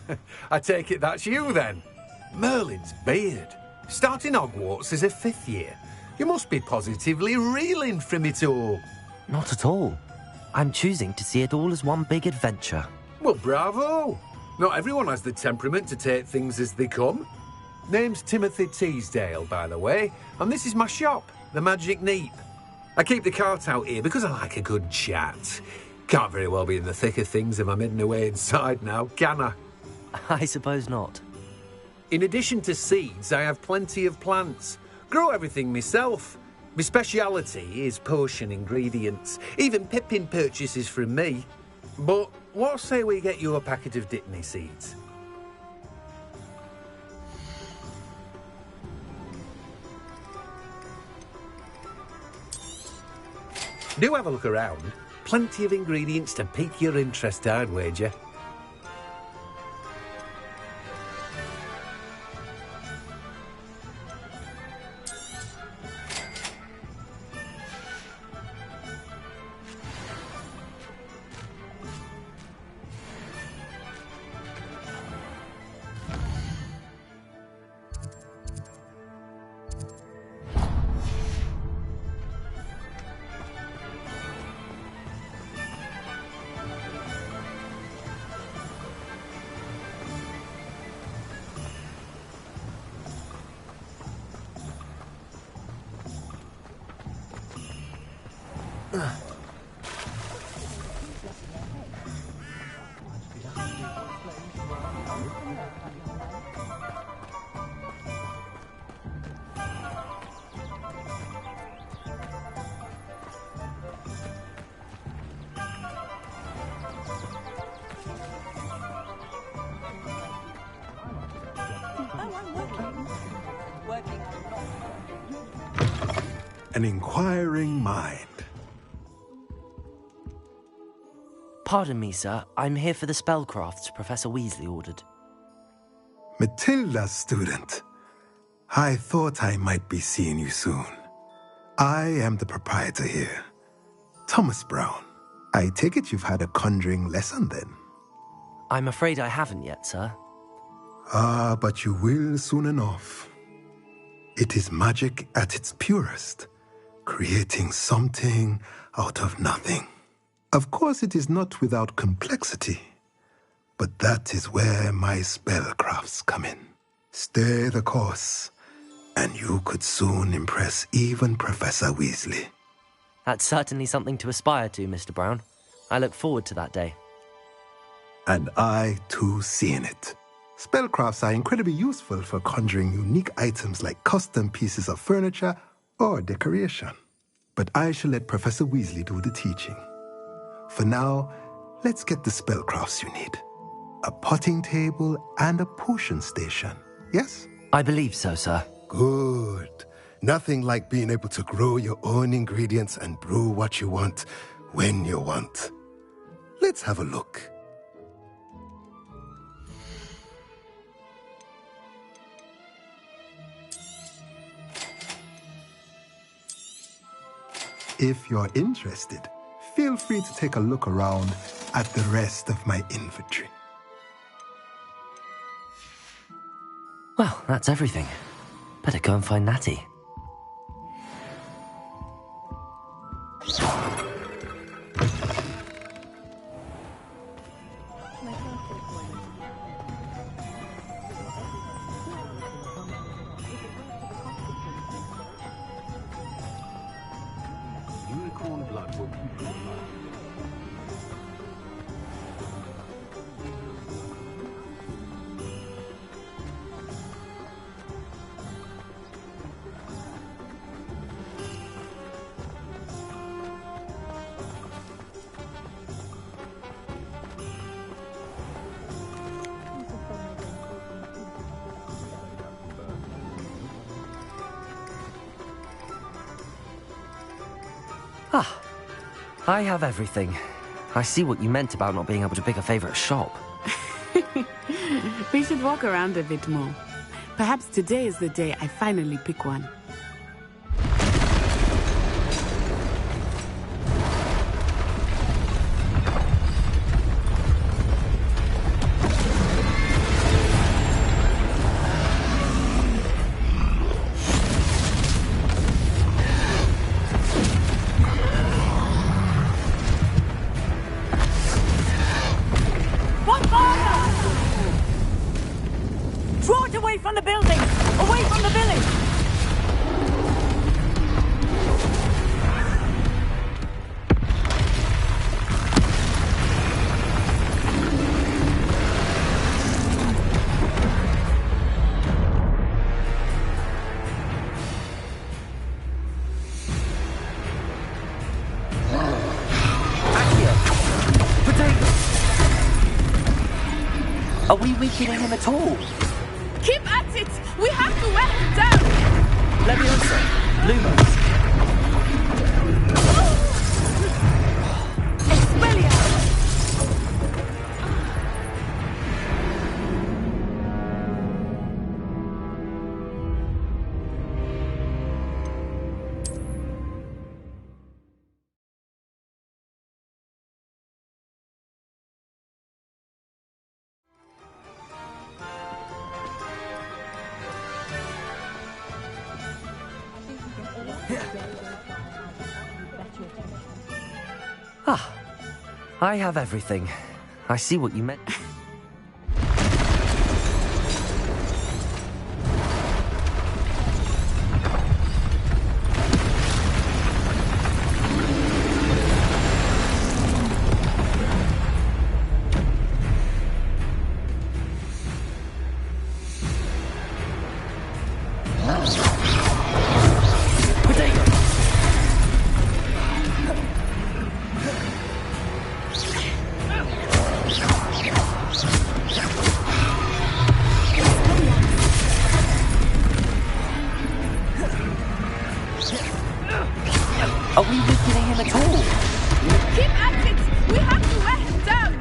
Speaker 21: I take it that's you, then. Merlin's beard. Starting Hogwarts as a 5th year. You must be positively reeling from it all.
Speaker 2: Not at all. I'm choosing to see it all as one big adventure.
Speaker 21: Well, bravo. Not everyone has the temperament to take things as they come. Name's Timothy Teasdale, by the way, and this is my shop, the Magic Neep. I keep the cart out here because I like a good chat. Can't very well be in the thick of things if I'm hidden away inside now, can I?
Speaker 2: I suppose not.
Speaker 21: In addition to seeds, I have plenty of plants. Grow everything myself. My speciality is potion ingredients. Even Pippin purchases from me. But what say we get you a packet of Dittany seeds? Do have a look around. Plenty of ingredients to pique your interest, I'd wager.
Speaker 10: An inquiring mind.
Speaker 2: Pardon me, sir. I'm here for the spellcrafts Professor Weasley ordered.
Speaker 10: Matilda's student. I thought I might be seeing you soon. I am the proprietor here, Thomas Brown. I take it you've had a conjuring lesson then?
Speaker 2: I'm afraid I haven't yet, sir.
Speaker 10: Ah, but you will soon enough. It is magic at its purest, creating something out of nothing. Of course, it is not without complexity, but that is where my spellcrafts come in. Stay the course, and you could soon impress even Professor Weasley.
Speaker 2: That's certainly something to aspire to, Mr. Brown. I look forward to that day.
Speaker 10: And I, too, see in it. Spellcrafts are incredibly useful for conjuring unique items like custom pieces of furniture or decoration. But I shall let Professor Weasley do the teaching. For now, let's get the spellcrafts you need. A potting table and a potion station, yes?
Speaker 2: I believe so, sir.
Speaker 10: Good. Nothing like being able to grow your own ingredients and brew what you want when you want. Let's have a look. If you're interested, feel free to take a look around at the rest of my inventory.
Speaker 2: Well, that's everything. Better go and find Natty.
Speaker 21: Unicorn blood will keep you alive.
Speaker 2: Ah, I have everything. I see what you meant about not being able to pick a favorite shop.
Speaker 15: We should walk around a bit more. Perhaps today is the day I finally pick one.
Speaker 19: Draw it away from the building! Away from the village!
Speaker 2: Are we weakening him at all?
Speaker 15: Keep at it! We have to wear him down!
Speaker 2: Leviosa! Lumos!
Speaker 15: Expelliarmus!
Speaker 2: Ah, I have everything. I see what you meant. Are we weakening him at all?
Speaker 17: Keep at it! We have to wear him down!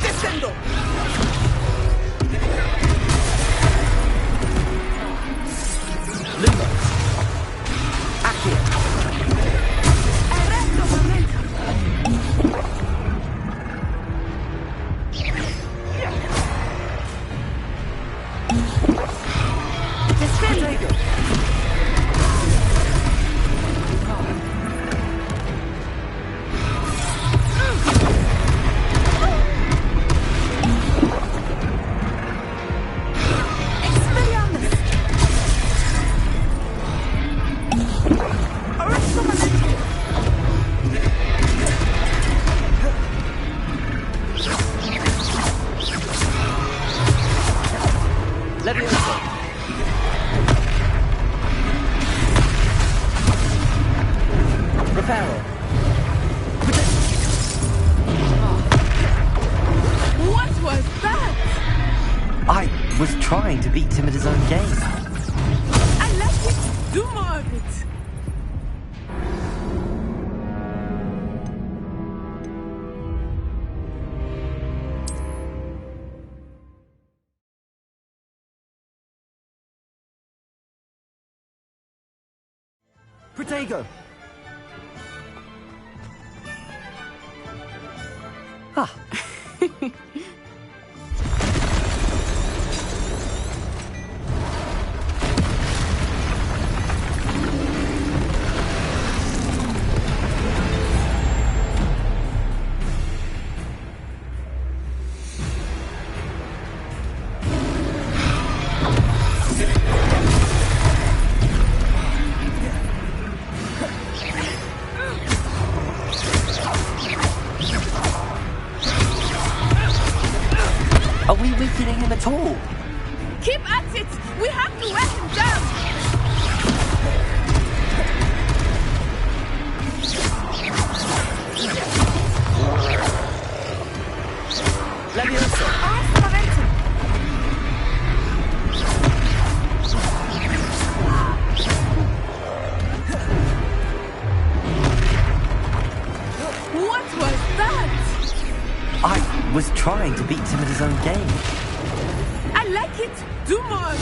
Speaker 6: Descendo!
Speaker 12: Lumos. Accio.
Speaker 2: Trying to beat him at his own game.
Speaker 17: I like it. Do more of it.
Speaker 2: Protego! Ah. Are we weakening him at all?
Speaker 17: Keep at it! We have to wear him down! What was that?
Speaker 2: I was trying to beat him at his own game.
Speaker 17: I like it. Do more.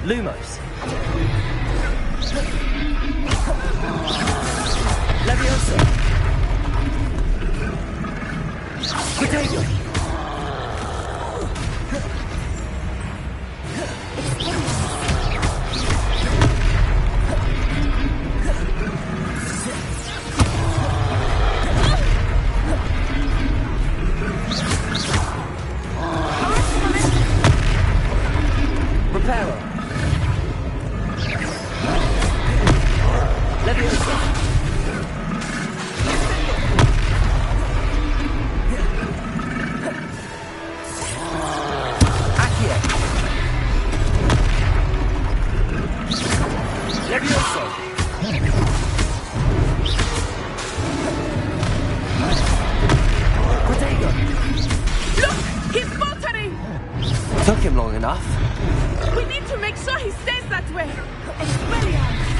Speaker 2: Lumos.
Speaker 12: Leviosa. Protego.
Speaker 2: enough.
Speaker 17: We need to make sure he stays that way. Expelliarmus!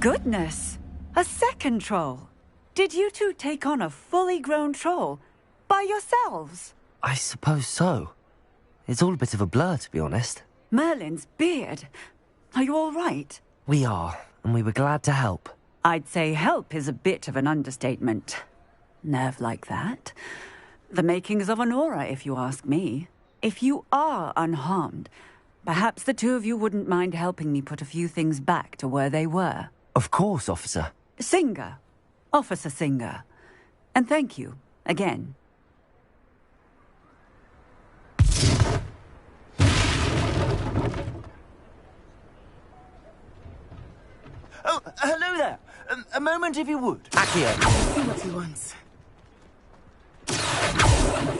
Speaker 1: Goodness! A second troll! Did you two take on a fully grown troll? By yourselves?
Speaker 2: I suppose so. It's all a bit of a blur, to be honest.
Speaker 1: Merlin's beard. Are you all right?
Speaker 2: We are, and we were glad to help.
Speaker 1: I'd say help is a bit of an understatement. Nerve like that. The makings of an aura, if you ask me. If you are unharmed, perhaps the two of you wouldn't mind helping me put a few things back to where they were.
Speaker 2: Of course, officer.
Speaker 1: Singer. Officer Singer. And thank you, again.
Speaker 12: Oh, hello there. A moment, if you would.
Speaker 2: Accio.
Speaker 15: See what he wants.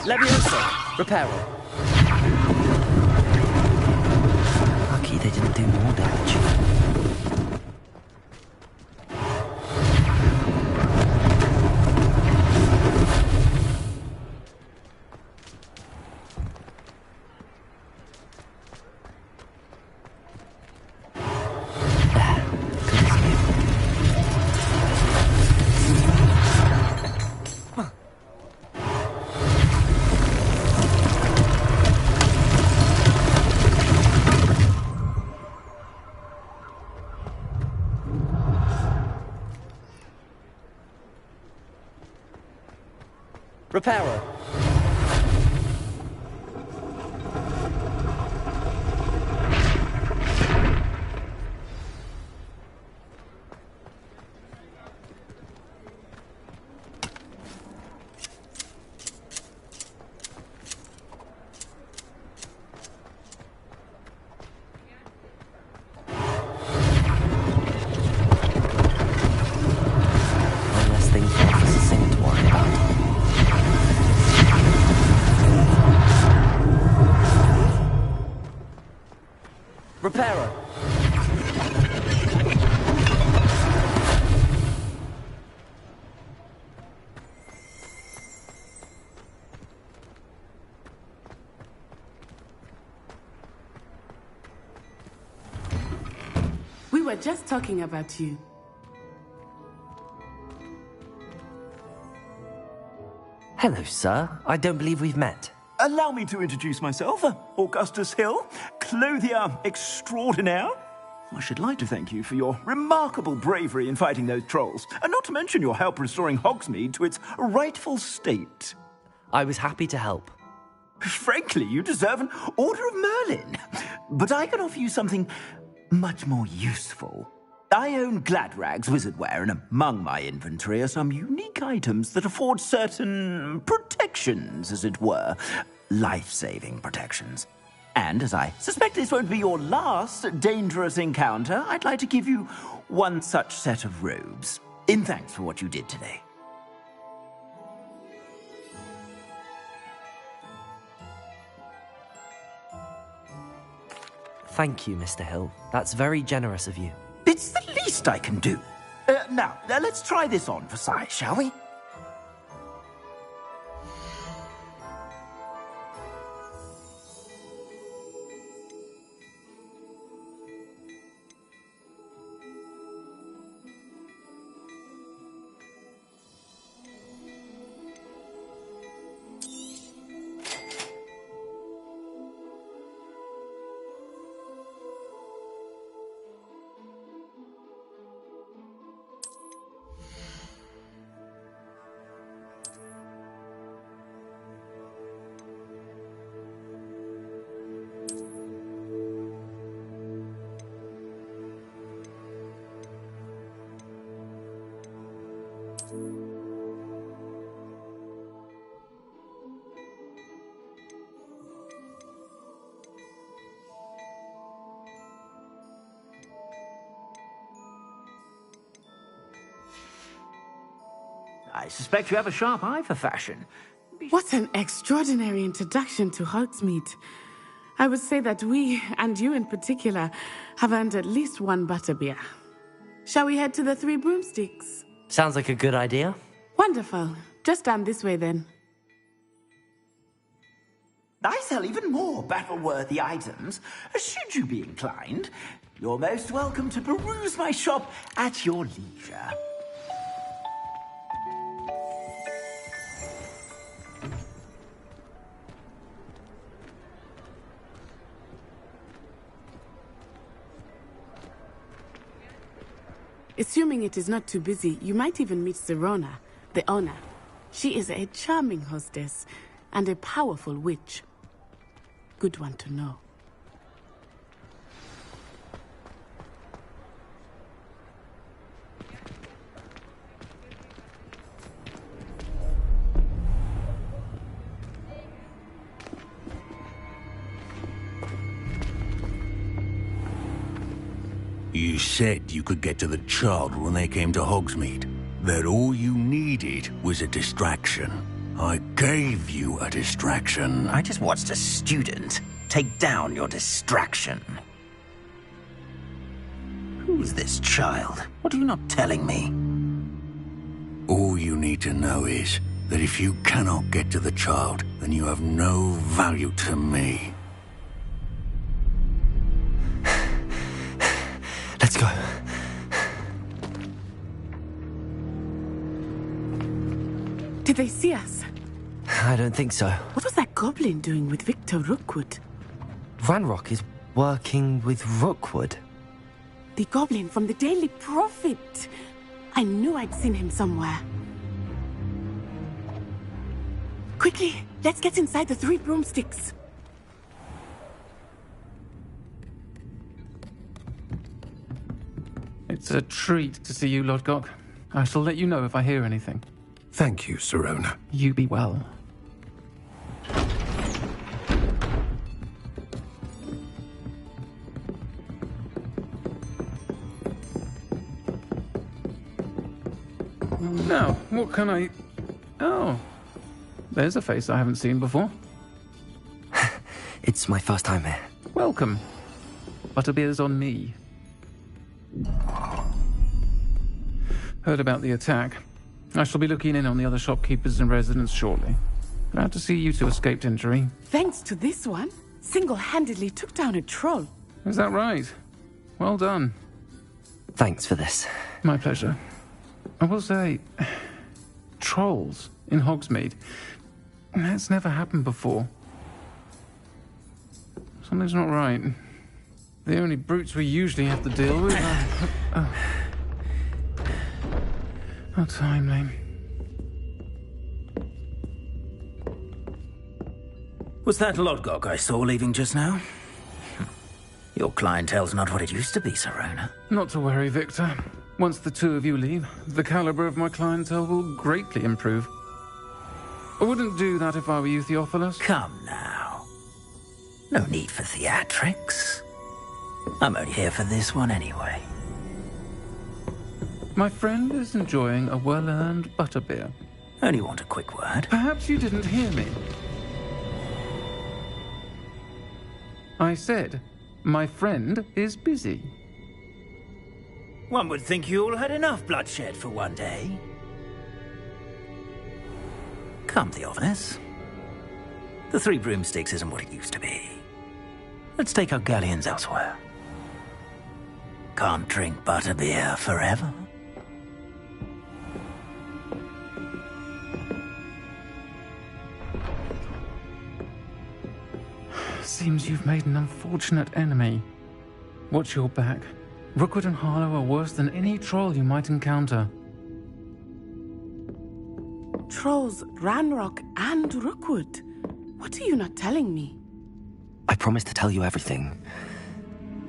Speaker 12: Leviosa. Reparo.
Speaker 2: Lucky they didn't do more damage.
Speaker 12: Reparo.
Speaker 2: Unless things for Officer Singer to worry about.
Speaker 12: Reparo.
Speaker 15: We were just talking about you.
Speaker 2: Hello, sir. I don't believe we've met.
Speaker 18: Allow me to introduce myself, Augustus Hill, clothier extraordinaire. I should like to thank you for your remarkable bravery in fighting those trolls, and not to mention your help restoring Hogsmeade to its rightful state.
Speaker 2: I was happy to help.
Speaker 18: Frankly, you deserve an Order of Merlin. But I can offer you something much more useful. I own Gladrag's wizardware, and among my inventory are some unique items that afford certain protections, as it were.
Speaker 5: life-saving protections. And as I suspect this won't be your last dangerous encounter, I'd like to give you one such set of robes, in thanks for what you did today.
Speaker 2: Thank you, Mr. Hill. That's very generous of you.
Speaker 5: It's the least I can do. Now, let's try this on for size, shall we? I suspect you have a sharp eye for fashion.
Speaker 15: What an extraordinary introduction to Hogsmeade. I would say that we, and you in particular, have earned at least one butterbeer. Shall we head to the Three Broomsticks?
Speaker 2: Sounds like a good idea.
Speaker 15: Wonderful. Just down this way then.
Speaker 5: I sell even more battle-worthy items, should you be inclined. You're most welcome to peruse my shop at your leisure.
Speaker 15: Assuming it is not too busy, you might even meet Sirona, the owner. She is a charming hostess and a powerful witch. Good one to know.
Speaker 11: You said you could get to the child when they came to Hogsmeade. That all you needed was a distraction. I gave you a distraction.
Speaker 5: I just watched a student take down your distraction. Who's this child? What are you not telling me?
Speaker 11: All you need to know is that if you cannot get to the child, then you have no value to me.
Speaker 2: Let's go.
Speaker 15: Did they see us?
Speaker 2: I don't think so.
Speaker 15: What was that goblin doing with Victor Rookwood?
Speaker 2: Ranrock is working with Rookwood.
Speaker 15: The goblin from the Daily Prophet. I knew I'd seen him somewhere. Quickly, let's get inside the Three Broomsticks.
Speaker 6: It's a treat to see you, Lodgok. I shall let you know if I hear anything.
Speaker 21: Thank you, Sirona.
Speaker 6: You be well. Now, what can I... Oh, there's a face I haven't seen before.
Speaker 2: It's my first time here.
Speaker 6: Welcome. Butterbeer's on me. Heard about the attack. I shall be looking in on the other shopkeepers and residents shortly. Glad to see you two escaped injury.
Speaker 15: Thanks to this one, single-handedly took down a troll.
Speaker 6: Is that right? Well done.
Speaker 2: Thanks for this.
Speaker 6: My pleasure. I will say, trolls in Hogsmeade. That's never happened before. Something's not right. The only brutes we usually have to deal with are... How timely.
Speaker 5: Was that Lodgok I saw leaving just now? Your clientele's not what it used to be, Sirona.
Speaker 6: Not to worry, Victor. Once the two of you leave, the caliber of my clientele will greatly improve.
Speaker 3: I wouldn't do that if I were you, Theophilus.
Speaker 5: Come now. No need for theatrics. I'm only here for this one anyway.
Speaker 3: My friend is enjoying a well-earned butterbeer.
Speaker 5: Only want a quick word.
Speaker 3: Perhaps you didn't hear me. I said, my friend is busy.
Speaker 5: One would think you all had enough bloodshed for one day. Come, Theophilus. The Three Broomsticks isn't what it used to be. Let's take our galleons elsewhere. Can't drink butterbeer forever.
Speaker 3: Seems you've made an unfortunate enemy. Watch your back. Rookwood and Harlow are worse than any troll you might encounter.
Speaker 15: Trolls, Ranrock, and Rookwood. What are you not telling me?
Speaker 2: I promised to tell you everything,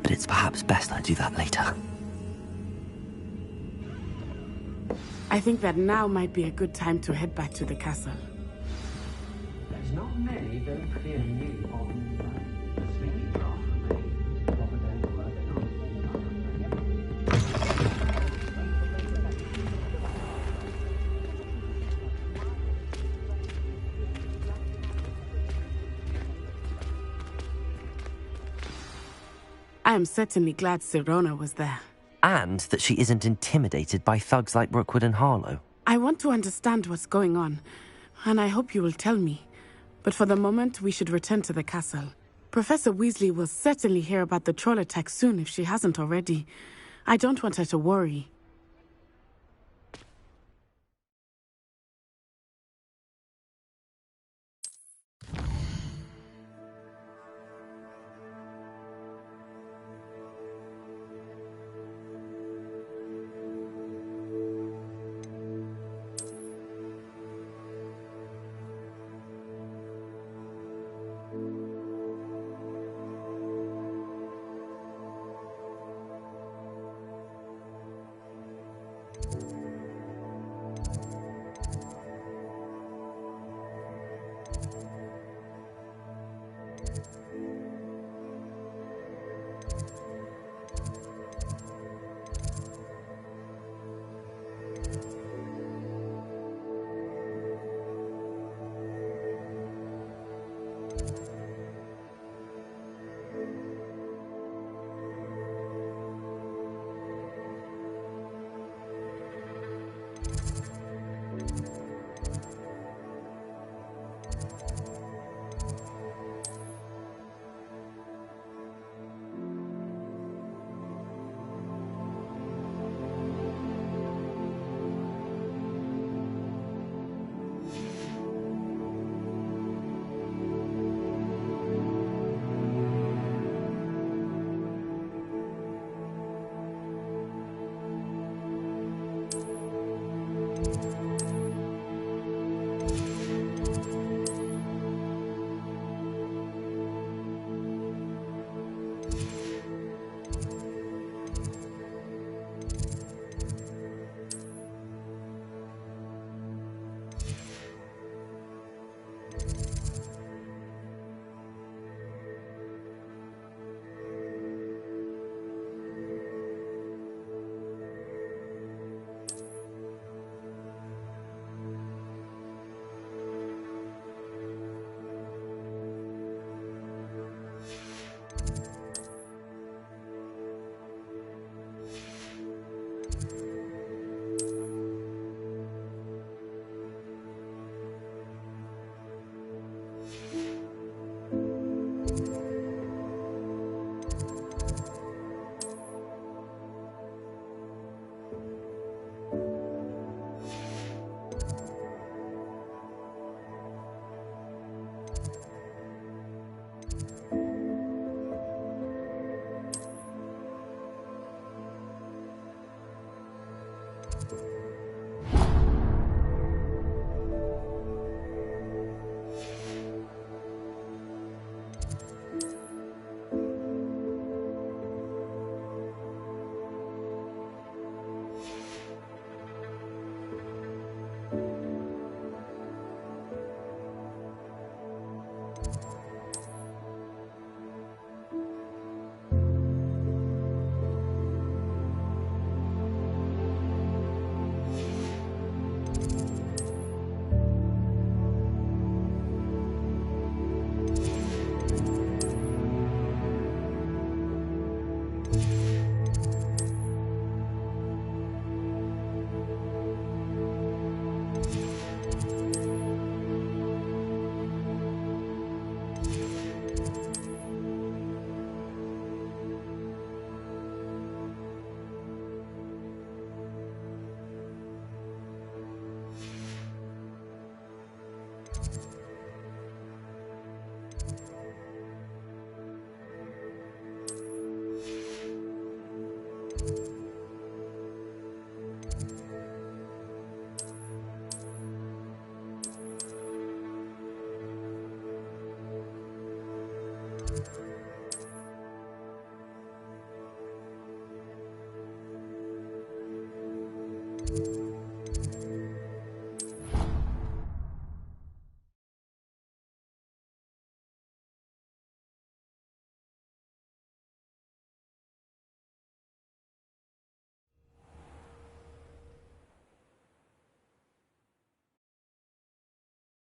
Speaker 2: but it's perhaps best I do that later.
Speaker 15: I think that now might be a good time to head back to the castle.
Speaker 2: There's not many very clear new on
Speaker 15: I am certainly glad Sirona was there.
Speaker 2: And that she isn't intimidated by thugs like Rookwood and Harlow.
Speaker 15: I want to understand what's going on, and I hope you will tell me. But for the moment, we should return to the castle. Professor Weasley will certainly hear about the troll attack soon if she hasn't already. I don't want her to worry.